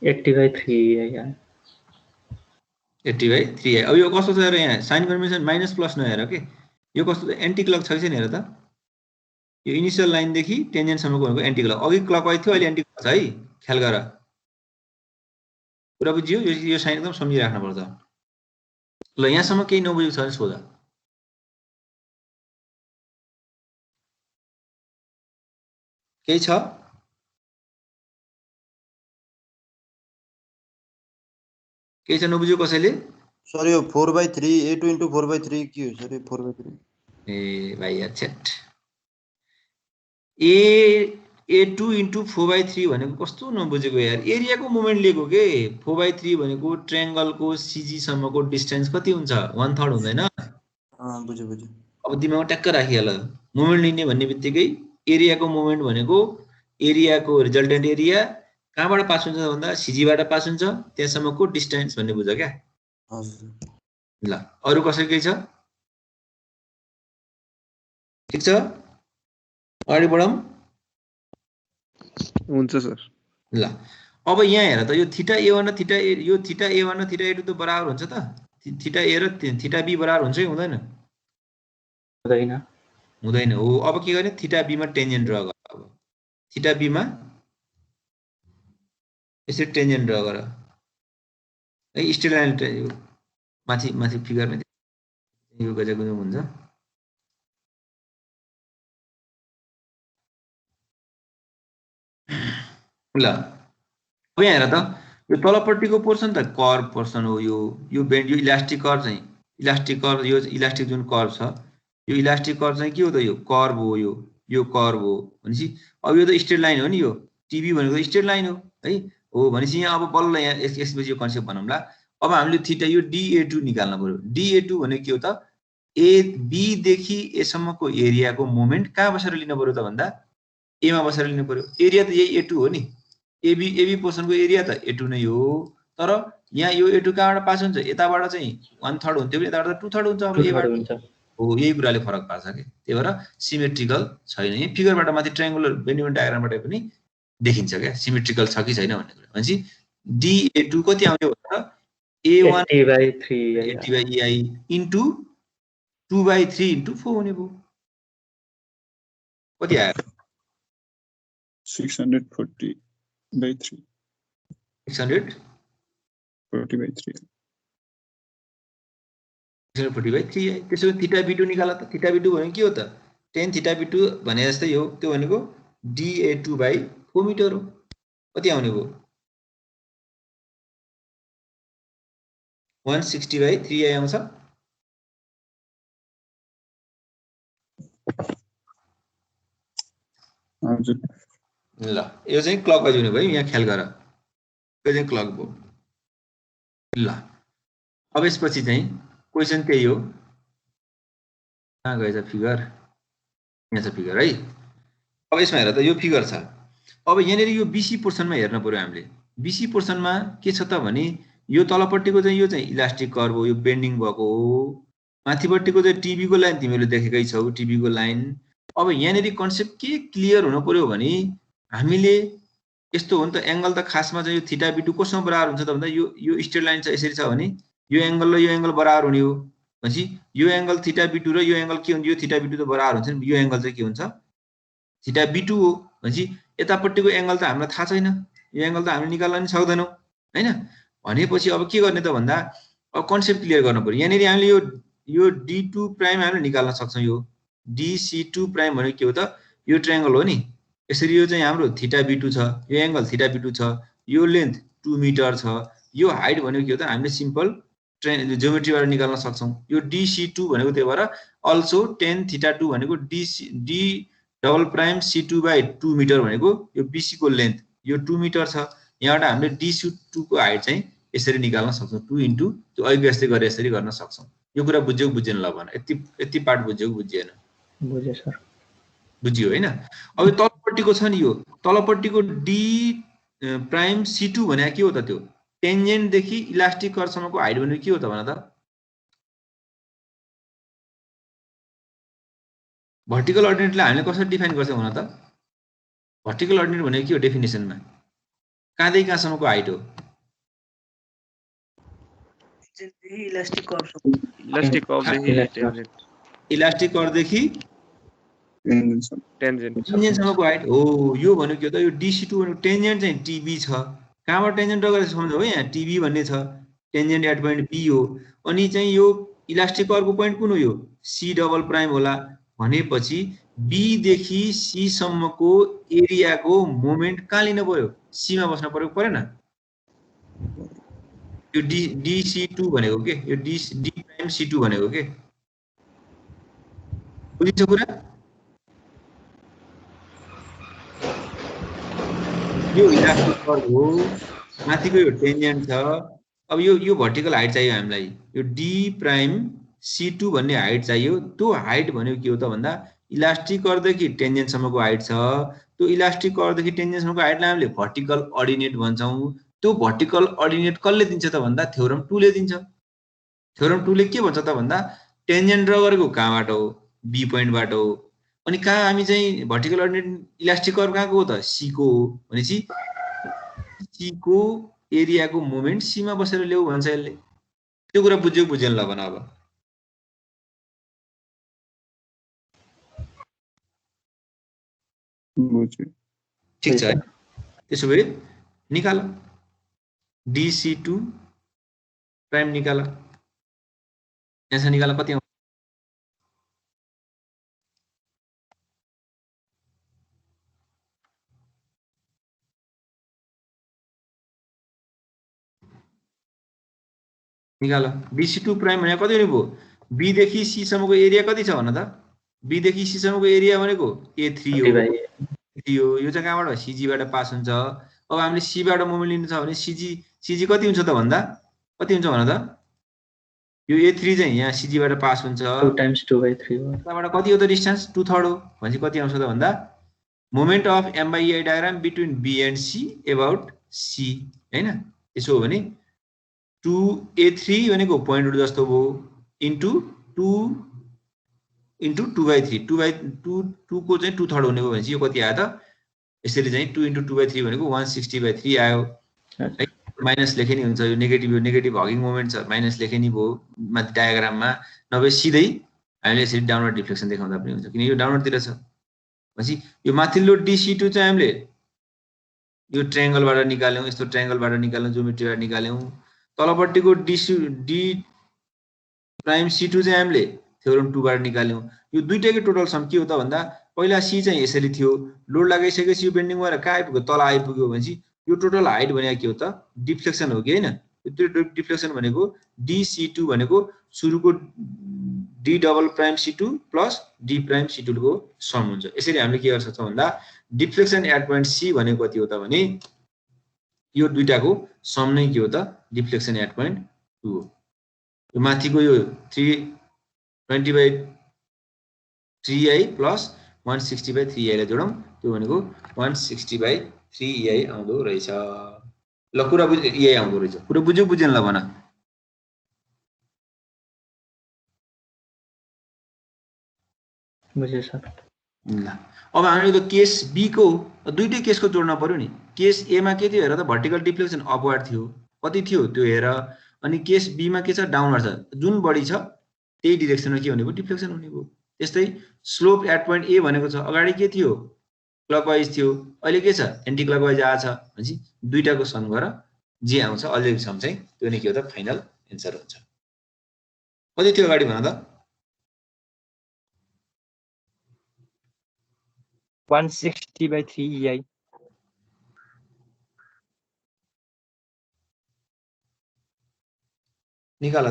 (80/3) 80/3। अब यो कस्तो छ हेर, यहाँ साइन कन्भेन्सन माइनस प्लस नहेर के, यो कस्तो एन्टी क्लक छ कि छैन हेर त। यो इनिशियल लाइनदेखि टेन्जेन्टसम्मको भनेको एन्टी क्लक, अघि क्लकवाइज थियो अहिले एन्टी क्लक छ है, ख्याल गर। कुरा बुझियो? यो साइन एकदम सम्झिराख्नुपर्छ। ल यहाँसम्म केही नबुझेको छ भने सोध। केही छ? केही छ नबुझ्यो कसैले? सर यो 4/3 A2 * 4/3 के हो सर? 4/3 ए भाइ यार A2 * 4/3 भनेको कस्तो नबुझेको यार, एरियाको मोमेन्ट लिएको के। 4/3 भनेको ट्रायंगलको CG सम्मको डिस्टेन्स कति हुन्छ? 1/3 हुँदैन? बुझ्यो। अब दिमागमा ट्याक्क राखिहाल। मोमेन्ट लिने भन्ने बित्तिकै एरियाको मोमेन्ट भनेको एरियाको रिजल्टेन्ट एरिया कहाँबाट पास हुन्छ भन्दा CG बाट पास हुन्छ, त्यहाँसम्मको डिस्टेन्स भन्ने बुझ क्या। हजुर। ल अरु कसै केही छ? ठीक छ, अगाडि बढौँ। हुन्छ सर। ल अब यहाँ हेर त, यो थीटा A1 र थीटा ए, यो थीटा A1 र थीटा A2 त बराबर हुन्छ त? थीटा A र थीटा B बराबर हुन्छ कि हुँदैन? हुँदैन। हो अब के गर्ने? थीटा B मा टेन्जेन्ट ड्र गर। अब थीटा B मा यसरी टेन्जेन्ट ड्र गर। है स्ट्रेट लाइन माथि फिगरमा यो गजको हुन्छ। ल अब यहाँ हेर त यो तलपट्टिको पोर्सन त कर्व पोर्सन हो यो बेन्ड यो इलास्टिक कर्व चाहिँ इलास्टिक कर्व यो इलास्टिक जुन कर्व छ यो इलास्टिक कर्व चाहिँ के हो त यो कर्व हो यो कर्व हो भनेपछि अब यो त स्ट्रेट लाइन हो नि यो टिबी भनेको स्ट्रेट लाइन हो है हो भनेपछि यहाँ अब बल्ल यहाँ यसपछि यो कन्सेप्ट भनौँला अब हामीले थीटा यो DA2 निकाल्न पर्यो DA2 भनेको के हो त ए बी देखि एसम्मको एरियाको मोमेन्ट कहाँ बसेर लिन पर्यो त भन्दा एमा बसेर लिनु पर्यो एरिया त यही A2 हो नि एबी पोर्सनको एरिया त A2 नै हो तर यहाँ यो A2 कहाँबाट पास हुन्छ यताबाट चाहिँ 1/3 हुन्थ्यो भने यताबाट त 2/3 हुन्छ अब एबाट हुन्छ हो यही कुराले फरक पार्छ के त्यही भएर सिमेट्रिकल छैन यही फिगरबाट माथि ट्रायंगुलर बेन्डिङ डायग्रामबाट पनि देखिन्छ क्या सिमेट्रिकल छ कि छैन भन्ने कुरा भनेपछि DA2 कति आउने हो त A1 80/3 80/EI इन्टु 2/3 इन्टु 4 हुने भयो कति आयो 640/3 640/3 आयो त्यसो थीटा B2 निकाला त थीटा B2 भनेको के हो त tan थीटा B2 भने जस्तै हो त्यो भनेको DA2/4 मिटर हो कति आउने भयो 160/3 आउँछ हजुर ल यो चाहिँ क्लकवाइज हुने भयो यहाँ ख्याल गर यो चाहिँ क्लक भयो ल अब यसपछि चाहिँ क्वेशन त्यही हो कहाँ गएछ फिगर यहाँ छ फिगर है अब यसमा हेर त यो फिगर छ अब यहाँनिर यो BC पोर्सनमा हेर्न पर्यो हामीले BC पोर्सनमा के छ त भने यो तलपट्टिको चाहिँ यो चाहिँ इलास्टिक कर्व हो यो बेन्डिङ भएको हो माथिपट्टिको चाहिँ TB को लाइन तिमीले देखेकै छौ TB को लाइन अब यहाँनिर कन्सेप्ट के क्लियर हुनु पर्यो भने हामीले यस्तो हो नि त एंगल त खासमा चाहिँ यो थीटा B2 कोसँग बराबर हुन्छ त भन्दा यो स्ट्रेट लाइन छ यसरी छ भने यो एंगल र यो एंगल बराबर हुने हो भनेपछि यो एंगल थीटा B2 र यो एंगल के हुन्छ यो थीटा B2 त बराबर हुन्छ नि यो एंगल चाहिँ के हुन्छ थीटा B2 हो भनेपछि यतापट्टिको एंगल त हामीलाई थाहा छैन यो एंगल त हामीले निकाल्न नि सक्दैनौँ हैन भनेपछि अब के गर्ने त भन्दा अब कन्सेप्ट क्लियर गर्नु पर्यो यहाँनिर हामीले यो D2 प्राइम हामीले निकाल्न सक्छौं यो DC2 प्राइम भनेको के हो त यो ट्रायंगल हो नि यसरी यो चाहिँ हाम्रो थीटा B2 छ यो एंगल थीटा B2 छ यो लेन्थ 2 मिटर छ यो हाइट भनेको के हो त हामीले सिम्पल ज्योमेट्रीबाट निकाल्न सक्छौं यो DC2 भनेको त्यही भएर अल्सो tan थीटा 2 भनेको D double prime C2/2 metre भनेको यो BC को लेन्थ यो 2 मिटर छ यहाँबाट हामीले DC2 को हाइट चाहिँ यसरी निकाल्न सक्छौं 2 इन्टु त्यो अहिले जस्तै गरे यसरी गर्न सक्छौं यो कुरा बुझ्यौ बुझेन ल भन यति पार्ट बुझ्यौ बुझिएन बुझे सर बुझियो हैन अब तलपट्टिको छ नि यो तलपट्टिको D प्राइम C2 भने के हो त त्यो टेन्जेन्ट देखि इलास्टिक कर्वसम्मको हाइट भनेको के हो त भन त भर्टिकल अर्डिनेटलाई हामीले कसरी डिफाइन गर्छौं भन त भर्टिकल अर्डिनेट भनेको के हो डेफिनेसनमा कहाँदेखि कहाँसम्मको हाइट हो इलास्टिक कर्व इलास्टिक कर्वदेखि टेन्जेन्टसम्मको हाइट हो यो भनेको के हो त यो DC2 भनेको टेन्जेन्ट चाहिँ TB छ कहाँबाट टेन्जेन्ट गरेर सम्झौ है यहाँ TB भन्ने छ टेन्जेन्ट एट पोइन्ट B हो अनि चाहिँ यो इलास्टिक कर्वको पोइन्ट कुन हो यो C डबल प्राइम होला भनेपछि B देखि C सम्मको एरियाको मोमेन्ट कहाँ लिन पर्यो C मा बस्न पर्यो परेन यो DC2 भनेको के यो D प्राइम C2 भनेको के बुझिन्छ कुरा यो इलास्टिक कर्व हो माथिको यो टेन्जेन्ट छ अब यो भर्टिकल हाइट चाहियो हामीलाई यो D प्राइम C2 भन्ने हाइट चाहियो त्यो हाइट भनेको के हो त भन्दा इलास्टिक कर्वदेखि टेन्जेन्टसम्मको हाइट छ त्यो इलास्टिक कर्वदेखि टेन्जेन्टसम्मको हाइटलाई हामीले भर्टिकल अर्डिनेट भन्छौं त्यो भर्टिकल अर्डिनेट कसले दिन्छ त भन्दा थ्योरम 2 ले दिन्छ थ्योरम 2 ले के भन्छ त भन्दा टेन्जेन्ट ड्रा गरेको कहाँबाट हो B पोइन्टबाट हो अनि कहाँ हामी चाहिँ भर्टिकल अर्डिनेट इलास्टिक कर्व कहाँको हो त C को हो भनेपछि C को एरियाको मोमेन्ट C मा बसेर ल्याऊ भन्छ यसले त्यो कुरा बुझ्यौ बुझेन ल भन अब बुझ्यो ठीक छ त्यसो भए निकाल DC2 प्राइम निकाल यहाँ निकाल कति निकाल BC2 प्राइम भनेको कति हुने भयो B देखि C सम्मको एरिया कति छ भन त B देखि C सम्मको एरिया भनेको A3 हो यो चाहिँ कहाँबाट भयो CG बाट पास हुन्छ अब हामीले C बाट मोमेन्ट लिनु छ भने CG कति हुन्छ त भन्दा कति हुन्छ भन त यो A3 चाहिँ यहाँ CG बाट पास हुन्छ 2 times 2/3 हो त्यहाँबाट कति हो त डिस्टेन्स 2/3 हो भनेपछि कति आउँछ त भन्दा moment of M/E diagram between B and C about C हैन त्यसो हो भने 2A3 भनेको पोइन्ट रुट जस्तो भयो इन्टु 2 इन्टु 2/3 2 को चाहिँ 2/3 हुने भयो भने यो कति आयो त यसरी चाहिँ 2 इन्टु 2/3 भनेको 160/3 आयो है माइनस लेखे नि हुन्छ यो नेगेटिभ हगिङ मोमेन्ट छ माइनस लेखे नि भयो माथि डायग्राममा नभए सिधै हामीले यसरी डाउनवर्ड डिफ्लेक्सन देखाउँदा पनि हुन्छ किन यो डाउनवर्डतिर छ भनेपछि यो माथिल्लो DC2 चाहिँ हामीले यो ट्रायंगलबाट निकाल्यौं यस्तो ट्रायंगलबाट निकाल्यौं ज्योमेट्रीबाट निकाल्यौं तलपट्टिको D प्राइम C2 चाहिँ हामीले थ्योरम 2 बाट निकाल्यौं यो दुईटैको टोटल सम के हो त भन्दा पहिला C चाहिँ यसरी थियो लोड लगाइसकेपछि यो बेन्डिङ भएर कहाँ आइपुग्यो तल आइपुग्यो भनेपछि यो टोटल हाइट भनेको के हो त डिफ्लेक्सन हो कि हैन यो डिफ्लेक्सन भनेको DC2 भनेको सुरुको D double prime C2 plus D prime C2 को सम हुन्छ यसरी हामीले के गर्न सक्छौं भन्दा डिफ्लेक्सन एट पोइन्ट C भनेको कति हो त भने यो दुईटाको सम नै के हो त डिफ्लेक्सन एट पोइन्ट 2 हो यो माथिको यो 320/3i प्लस 160/3i लाई जोडौं त्यो भनेको 160/3ei आउँदो रहेछ ल कुरा बुझ्यो ei आउँदो रहेछ कुरा बुझ्यो बुझेन ल भन बुझ्यो सर ल अब हामीले त केस B को दुईटै केसको जोड्न पर्यो नि केस A मा के थियो हेर त भर्टिकल डिफ्लेक्सन अपवार्ड थियो कति थियो त्यो हेर अनि केस B मा के छ डाउनवर्ड छ जुन बढी छ त्यही डाइरेक्सनमा के हुने भयो डिफ्लेक्सन हुने भयो त्यस्तै स्लोप एट पोइन्ट A भनेको छ अगाडि के थियो क्लकवाइज थियो अहिले के छ एन्टी क्लकवाइज आछ भनेपछि दुईटाको सम गर जे आउँछ अल्जेब्रिक सम चाहिँ त्यो नै के हो त फाइनल एन्सर हुन्छ कति थियो अगाडि भन त 160/3ei निकाल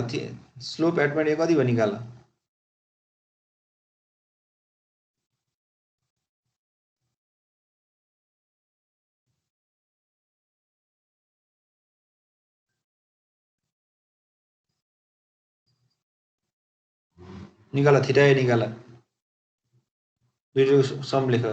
स्लोप एट पोइन्ट A कति भयो निकाल निकाल थीटा ए निकाल वीडियो सम लेख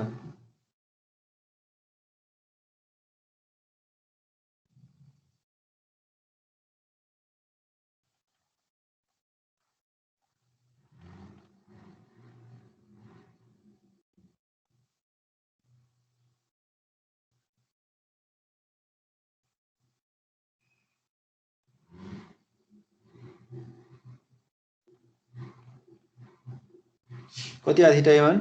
कति आयो थीटा ए1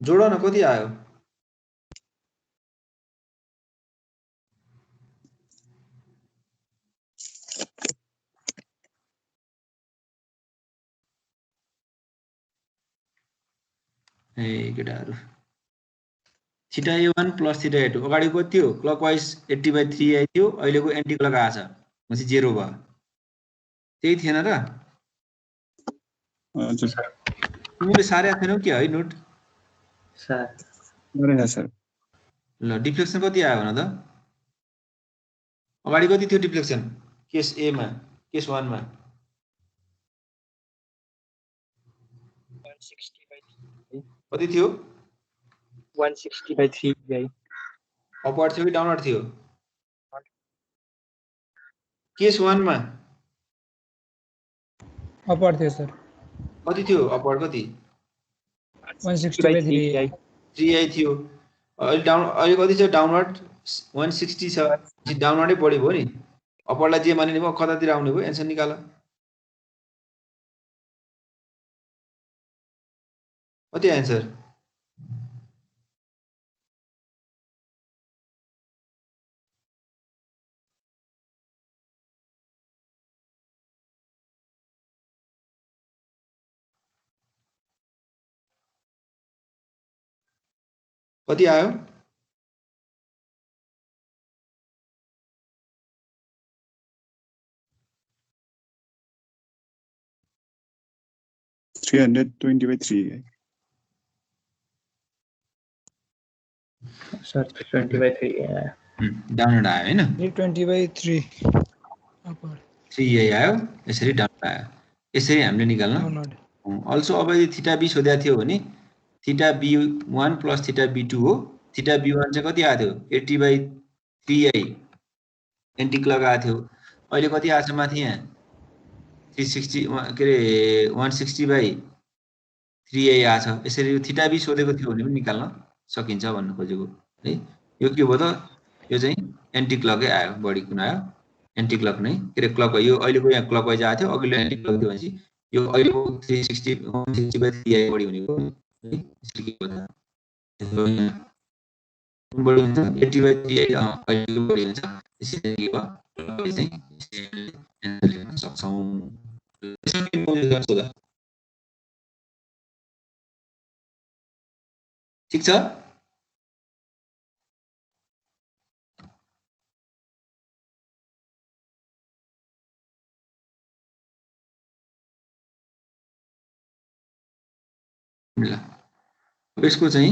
जोड न कति आयो ए केटाहरु theta A one plus theta A two अगाडि कति थियो क्लकवाइज 80/3 थियो अहिलेको एन्टी क्लक आछ भनेपछि 0 भयो त्यही थिएन र हजुर तिमीले सारे थिएनौ के है नोट सर गरेन सर ल डिफ्लेक्सन कति आयो भन त अगाडि कति थियो डिफ्लेक्सन केस ए मा केस 1 मा 160/3 कति थियो 160/3ei अपवर्ड थियो कि डाउनवर्ड थियो केस 1 मा अपवर्ड थियो सर कति थियो अपवर्ड कति 160/3ei 3i थियो अहिले कति छ डाउनवर्ड 160 छ डाउनवर्डै बढी भयो नि अपवर्डलाई जे मानिने भयो कतातिर आउने भयो एन्सर निकाल कति एन्सर कति आयो? थ्री 320/3 सर 20/3 डाउनलोड आयो हैन? 320/3 अपर 3 यही आयो, यसरी डाउनलोड आयो। यसरी हामीले निकाल्न। डाउनलोड अल्सो अब यदि थीटा बी सोधेको थियो भने theta b1 plus theta b2 हो। थीटा b1 चाहिँ कति आएको थियो? 80/3 एन्टी क्लक आएको थियो। अहिले कति आएको छ माथि यहाँ? 360 के अरे 160/3 आएको छ। यसरी थीटा बी सोधेको थियो भने पनि निकाल्न सकिन्छ भन्नु खोजेको है। यो के भयो त? यो चाहिँ एन्टी क्लकै आयो, बढी कुन आयो? एन्टी क्लक नै, के अरे क्लक यो अहिलेको यहाँ क्लक वाइज आएको थियो, अघिल्लो एन्टी क्लक थियो भनेपछि यो अहिलेको 160/3 बढी हुने हो है। यसले के भयो त? बढी हुन्छ 80/3 अहिले बढी हुन्छ। त्यसैले के भयो? चाहिँ लेख्न सक्छौँ। ठिक छ? ल यसको चाहिँ